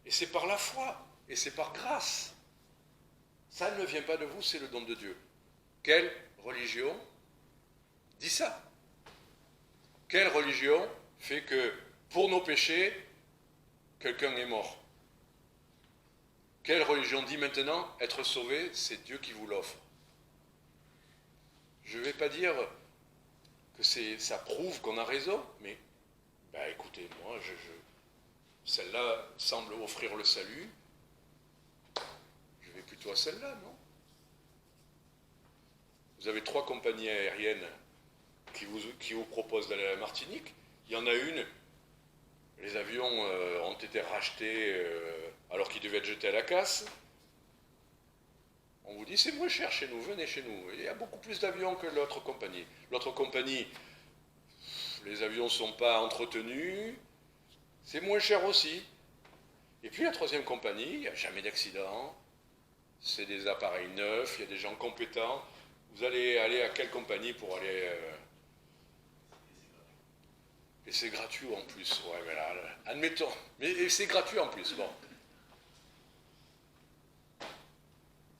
Et c'est par la foi. Et c'est par grâce. Ça ne vient pas de vous, c'est le don de Dieu. Quelle religion dit ça? Quelle religion fait que pour nos péchés, quelqu'un est mort? Quelle religion dit maintenant être sauvé, c'est Dieu qui vous l'offre? Je ne vais pas dire que ça prouve qu'on a raison, mais écoutez, moi, celle-là semble offrir le salut. Je vais plutôt à celle-là, non? Vous avez 3 compagnies aériennes qui vous proposent d'aller à la Martinique. Il y en a une, les avions ont été rachetés alors qu'ils devaient être jetés à la casse. On vous dit c'est moins cher chez nous, venez chez nous. Il y a beaucoup plus d'avions que l'autre compagnie. L'autre compagnie, les avions ne sont pas entretenus, c'est moins cher aussi. Et puis la 3e compagnie, il n'y a jamais d'accident, c'est des appareils neufs, il y a des gens compétents. Vous allez aller à quelle compagnie pour aller... Et c'est gratuit en plus, ouais, mais là, admettons, mais c'est gratuit en plus, bon.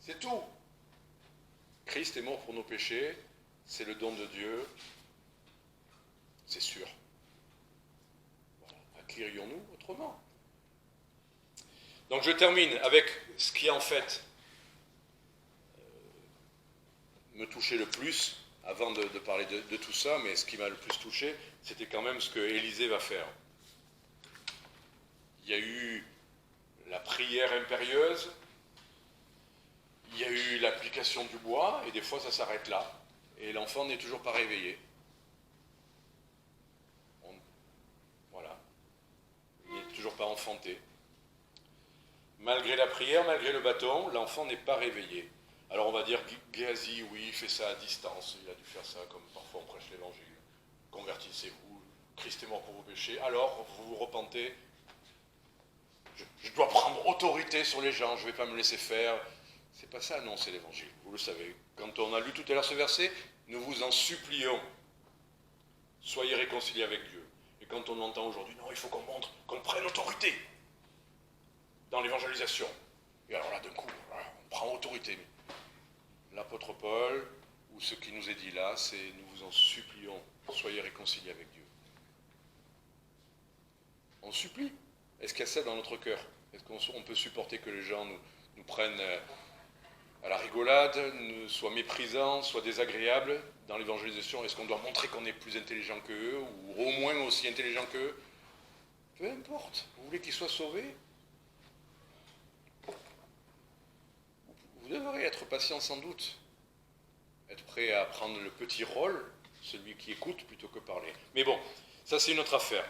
C'est tout. Christ est mort pour nos péchés, c'est le don de Dieu, c'est sûr. Voilà. À qui irions-nous autrement? Donc je termine avec ce qui en fait me touchait le plus, avant de parler de tout ça, mais ce qui m'a le plus touché, c'était quand même ce que Élisée va faire. Il y a eu la prière impérieuse, il y a eu l'application du bois, et des fois ça s'arrête là, et l'enfant n'est toujours pas réveillé. Voilà. Il n'est toujours pas enfanté. Malgré la prière, malgré le bâton, l'enfant n'est pas réveillé. Alors on va dire, Géasi, oui, il fait ça à distance, il a dû faire ça comme parfois on prêche l'évangile. Convertissez-vous, Christ est mort pour vos péchés, alors vous vous repentez. Je dois prendre autorité sur les gens, je ne vais pas me laisser faire. C'est pas ça, non, c'est l'évangile, vous le savez. Quand on a lu tout à l'heure ce verset, nous vous en supplions, soyez réconciliés avec Dieu. Et quand on entend aujourd'hui, non, il faut qu'on montre, qu'on prenne autorité dans l'évangélisation. Et alors là, d'un coup, on prend autorité. L'apôtre Paul, ou ce qui nous est dit là, c'est nous vous en supplions, soyez réconciliés avec Dieu. On supplie. Est-ce qu'il y a ça dans notre cœur? Est-ce qu'on peut supporter que les gens nous prennent à la rigolade, soient méprisants, soient désagréables dans l'évangélisation? Est-ce qu'on doit montrer qu'on est plus intelligent qu'eux, ou au moins aussi intelligent qu'eux? Peu importe. Vous voulez qu'ils soient sauvés? Vous devrez être patient sans doute. être prêt à prendre le petit rôle, celui qui écoute plutôt que parler. Mais bon, ça c'est une autre affaire.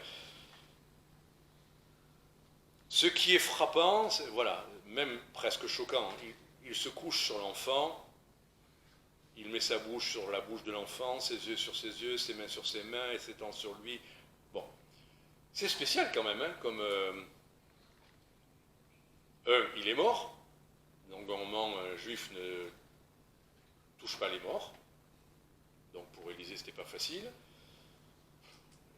Ce qui est frappant, voilà, même presque choquant, il se couche sur l'enfant, il met sa bouche sur la bouche de l'enfant, ses yeux sur ses yeux, ses mains sur ses mains, et s'étend sur lui. Bon, c'est spécial quand même, hein, comme... il est mort, donc normalement un juif ne touche pas les morts, donc pour Élisée c'était pas facile.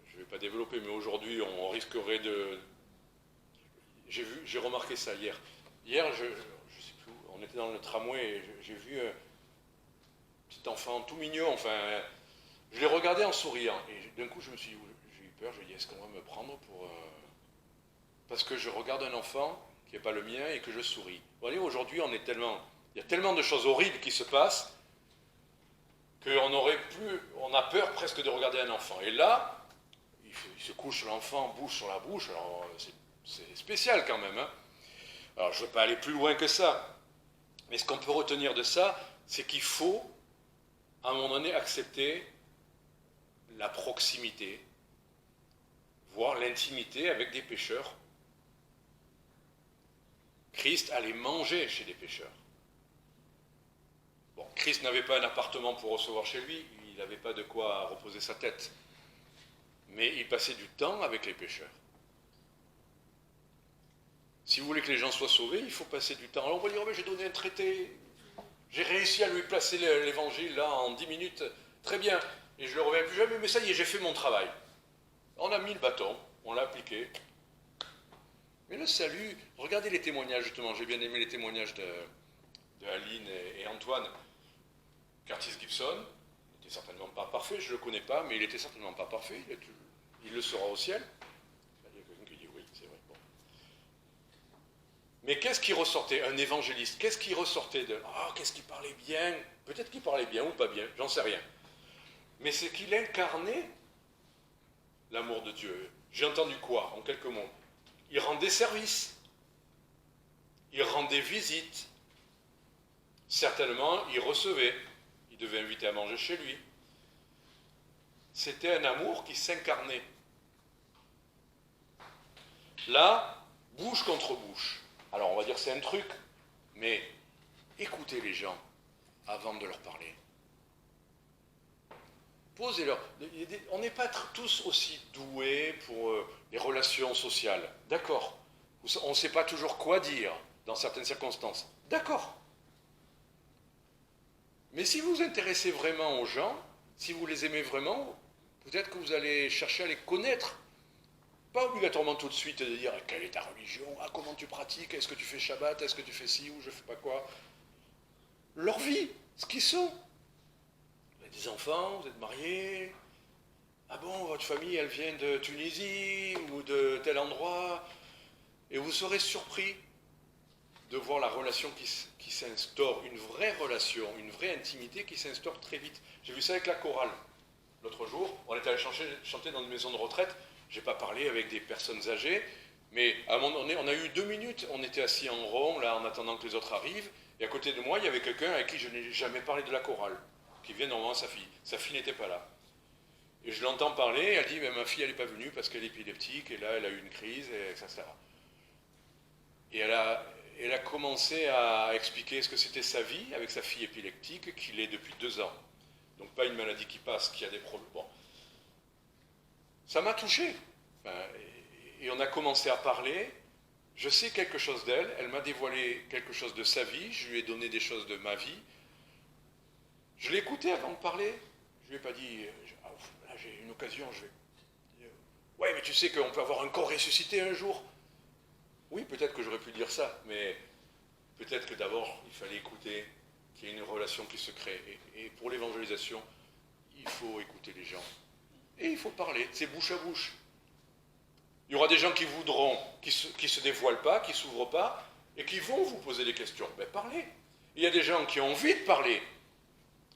Je ne vais pas développer, mais aujourd'hui on risquerait de... J'ai remarqué ça hier. Hier, je sais plus où, on était dans le tramway et j'ai vu un petit enfant tout mignon, enfin, je l'ai regardé en souriant, et d'un coup j'ai eu peur, je me dis, est-ce qu'on va me prendre pour... Parce que je regarde un enfant qui n'est pas le mien et que je souris. Vous voyez, aujourd'hui, il y a tellement de choses horribles qui se passent on a peur presque de regarder un enfant. Et là, il se couche sur l'enfant, bouche sur la bouche, alors c'est spécial quand même. Hein. Alors, je ne veux pas aller plus loin que ça, mais ce qu'on peut retenir de ça, c'est qu'il faut, à un moment donné, accepter la proximité, voire l'intimité avec des pécheurs. Christ allait manger chez des pécheurs. Bon, Christ n'avait pas un appartement pour recevoir chez lui, il n'avait pas de quoi reposer sa tête. Mais il passait du temps avec les pécheurs. Si vous voulez que les gens soient sauvés, il faut passer du temps. Alors on va dire, oh, mais j'ai donné un traité, j'ai réussi à lui placer l'évangile là en 10 minutes, très bien, et je ne le reviens plus jamais, mais ça y est, j'ai fait mon travail. On a mis le bâton, on l'a appliqué. Mais le salut, regardez les témoignages justement, j'ai bien aimé les témoignages de Aline et Antoine. Curtis Gibson n'était certainement pas parfait, je ne le connais pas, mais il n'était certainement pas parfait, il le sera au ciel. Il y a quelqu'un qui dit oui, c'est vrai. Bon. Mais qu'est-ce qui ressortait? Un évangéliste, qu'est-ce qui ressortait de... Ah, qu'est-ce qu'il parlait bien? Peut-être qu'il parlait bien ou pas bien, j'en sais rien. Mais c'est qu'il incarnait l'amour de Dieu. J'ai entendu quoi, en quelques mots? Il rendait service. Il rendait visite. Certainement, il recevait. Il devait inviter à manger chez lui. C'était un amour qui s'incarnait. Là, bouche contre bouche. Alors, on va dire que c'est un truc, mais écoutez les gens avant de leur parler. Posez-leur. On n'est pas tous aussi doués pour les relations sociales. D'accord. On ne sait pas toujours quoi dire dans certaines circonstances. D'accord. Mais si vous vous intéressez vraiment aux gens, si vous les aimez vraiment, peut-être que vous allez chercher à les connaître. Pas obligatoirement tout de suite de dire quelle est ta religion, ah, comment tu pratiques, est-ce que tu fais Shabbat, est-ce que tu fais ci ou je fais pas quoi. Leur vie, ce qu'ils sont. Vous avez des enfants, vous êtes mariés. Ah bon, votre famille, elle vient de Tunisie ou de tel endroit. Et vous serez surpris de voir la relation qui s'instaure, une vraie relation, une vraie intimité qui s'instaure très vite. J'ai vu ça avec la chorale. L'autre jour, on est allé chanter dans une maison de retraite. Je n'ai pas parlé avec des personnes âgées, mais à un moment donné, on a eu 2 minutes, on était assis en rond, là, en attendant que les autres arrivent, et à côté de moi, il y avait quelqu'un avec qui je n'ai jamais parlé de la chorale, qui vient normalement sa fille. Sa fille n'était pas là. Et je l'entends parler, elle dit, mais ma fille, elle n'est pas venue parce qu'elle est épileptique, et là, elle a eu une crise, etc. Et elle a commencé à expliquer ce que c'était sa vie avec sa fille épileptique, qu'il est depuis 2 ans. Donc pas une maladie qui passe, qui a des problèmes. Bon. Ça m'a touché. Et on a commencé à parler. Je sais quelque chose d'elle. Elle m'a dévoilé quelque chose de sa vie. Je lui ai donné des choses de ma vie. Je l'ai écouté avant de parler. Je lui ai pas dit, là j'ai une occasion, je vais... Ouais, mais tu sais qu'on peut avoir un corps ressuscité un jour. Oui, peut-être que j'aurais pu dire ça, mais peut-être que d'abord, il fallait écouter, qu'il y ait une relation qui se crée. Et pour l'évangélisation, il faut écouter les gens. Et il faut parler, c'est bouche à bouche. Il y aura des gens qui voudront, qui se dévoilent pas, qui s'ouvrent pas, et qui vont vous poser des questions. Ben parlez. Il y a des gens qui ont envie de parler,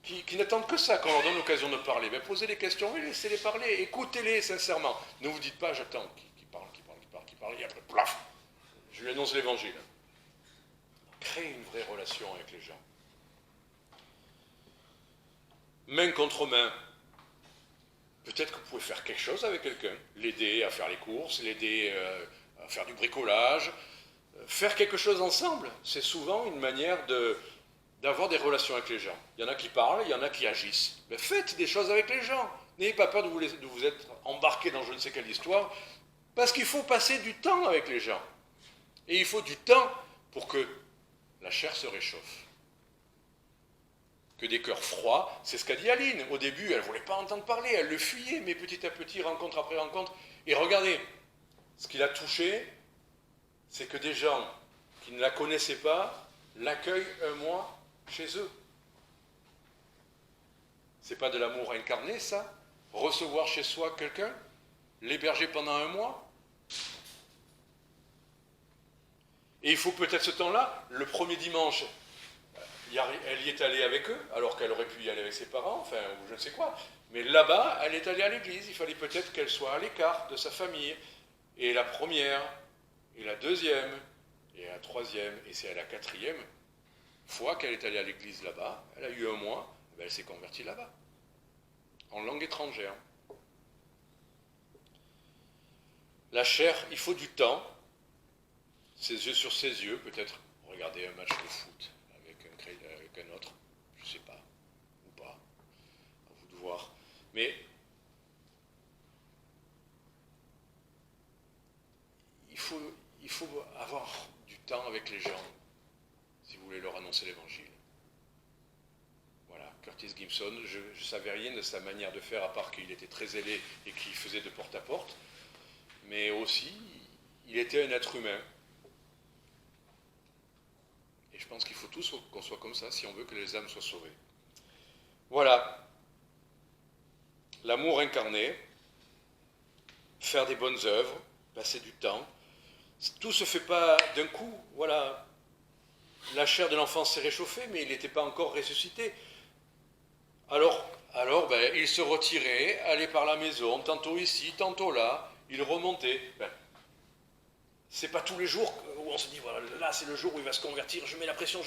qui n'attendent que ça, quand on leur donne l'occasion de parler. Ben posez des questions et laissez-les parler, écoutez-les sincèrement. Ne vous dites pas, j'attends, qui parle, et après, plaf, je lui annonce l'évangile. Créez une vraie relation avec les gens. main contre main. Peut-être que vous pouvez faire quelque chose avec quelqu'un, l'aider à faire les courses, l'aider à faire du bricolage, faire quelque chose ensemble. C'est souvent une manière d'avoir des relations avec les gens. Il y en a qui parlent, il y en a qui agissent. Mais faites des choses avec les gens. N'ayez pas peur de vous être embarqué dans je ne sais quelle histoire, parce qu'il faut passer du temps avec les gens. Et il faut du temps pour que la chair se réchauffe. Que des cœurs froids, c'est ce qu'a dit Aline. Au début, elle ne voulait pas entendre parler, elle le fuyait, mais petit à petit, rencontre après rencontre. Et regardez, ce qui l'a touché, c'est que des gens qui ne la connaissaient pas l'accueillent un mois chez eux. C'est pas de l'amour incarné, ça? Recevoir chez soi quelqu'un, l'héberger pendant un mois? Et il faut peut-être ce temps-là, le premier dimanche, elle y est allée avec eux, alors qu'elle aurait pu y aller avec ses parents, enfin, ou je ne sais quoi. Mais là-bas, elle est allée à l'église, il fallait peut-être qu'elle soit à l'écart de sa famille. Et la première, et la deuxième, et la troisième, et c'est à la quatrième fois qu'elle est allée à l'église là-bas, elle a eu un mois, elle s'est convertie là-bas, en langue étrangère. La chair, il faut du temps, ses yeux sur ses yeux, peut-être regarder un match de foot avec un autre, je ne sais pas, ou pas, à vous de voir. Mais il faut avoir du temps avec les gens si vous voulez leur annoncer l'évangile. Voilà, Curtis Gibson, je ne savais rien de sa manière de faire à part qu'il était très zélé et qu'il faisait de porte-à-porte, mais aussi il était un être humain. Et je pense qu'il faut tous qu'on soit comme ça si on veut que les âmes soient sauvées. Voilà. L'amour incarné, faire des bonnes œuvres, passer du temps. Tout ne se fait pas d'un coup. Voilà. La chair de l'enfant s'est réchauffée, mais il n'était pas encore ressuscité. Alors il se retirait, allait par la maison, tantôt ici, tantôt là, il remontait. C'est pas tous les jours où on se dit, voilà, là c'est le jour où il va se convertir, je mets la pression.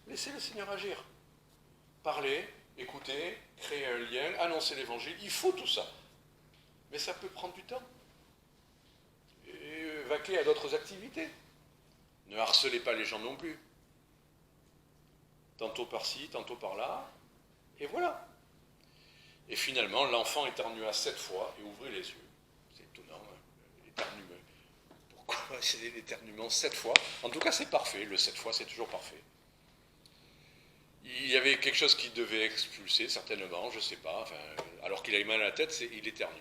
Laissez le Seigneur agir. Parler, écouter, créer un lien, annoncer l'évangile, il faut tout ça. Mais ça peut prendre du temps. Et vaquer à d'autres activités. Ne harcelez pas les gens non plus. Tantôt par-ci, tantôt par-là, et voilà. Et finalement, l'enfant éternua 7 fois et ouvrit les yeux. C'est étonnant, hein, l'éternuement. Pourquoi c'est l'éternuement 7 fois? En tout cas, c'est parfait. Le 7 fois, c'est toujours parfait. Il y avait quelque chose qui devait expulser, certainement, je ne sais pas. Enfin, alors qu'il avait mal à la tête, il éternue.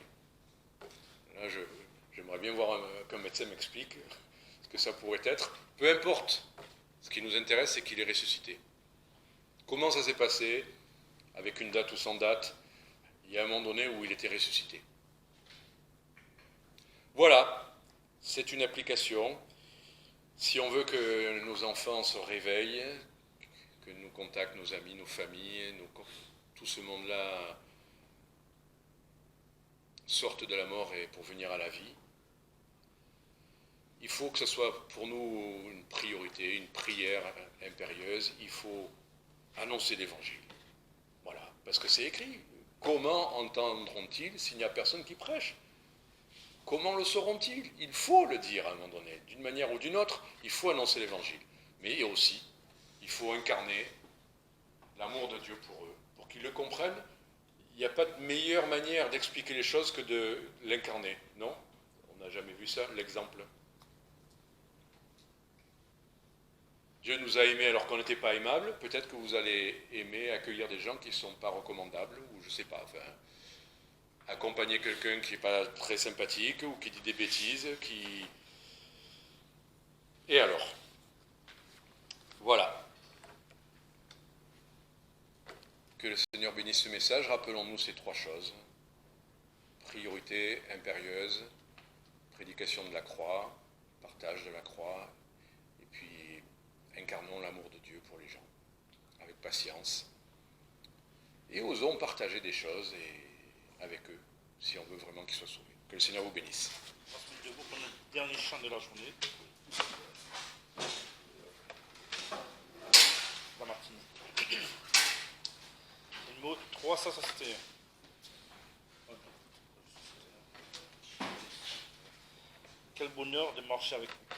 Là, j'aimerais bien voir qu'un médecin m'explique ce que ça pourrait être. Peu importe. Ce qui nous intéresse, c'est qu'il est ressuscité. Comment ça s'est passé, avec une date ou sans date? Il y a un moment donné où il était ressuscité. Voilà, c'est une application. Si on veut que nos enfants se réveillent, que nous contactent nos amis, nos familles, tout ce monde-là sorte de la mort et pour venir à la vie, il faut que ce soit pour nous une priorité, une prière impérieuse. Il faut annoncer l'évangile. Voilà, parce que c'est écrit. Comment entendront-ils s'il n'y a personne qui prêche? Comment le sauront-ils? Il faut le dire à un moment donné. D'une manière ou d'une autre, il faut annoncer l'évangile. Mais aussi, il faut incarner l'amour de Dieu pour eux, pour qu'ils le comprennent. Il n'y a pas de meilleure manière d'expliquer les choses que de l'incarner, non? On n'a jamais vu ça, l'exemple. Dieu nous a aimés alors qu'on n'était pas aimables. Peut-être que vous allez aimer accueillir des gens qui ne sont pas recommandables, ou je ne sais pas, enfin, accompagner quelqu'un qui n'est pas très sympathique, ou qui dit des bêtises, Et alors? Voilà. Que le Seigneur bénisse ce message. Rappelons-nous ces 3 choses. Priorité impérieuse, prédication de la croix, partage de la croix, et puis incarnons l'amour de Dieu pour les gens, avec patience. Et osons partager des choses avec eux, si on veut vraiment qu'ils soient sauvés. Que le Seigneur vous bénisse. On va se mettre debout pour le dernier chant de la journée. La matinée. Le mot 361. Quel bonheur de marcher avec vous.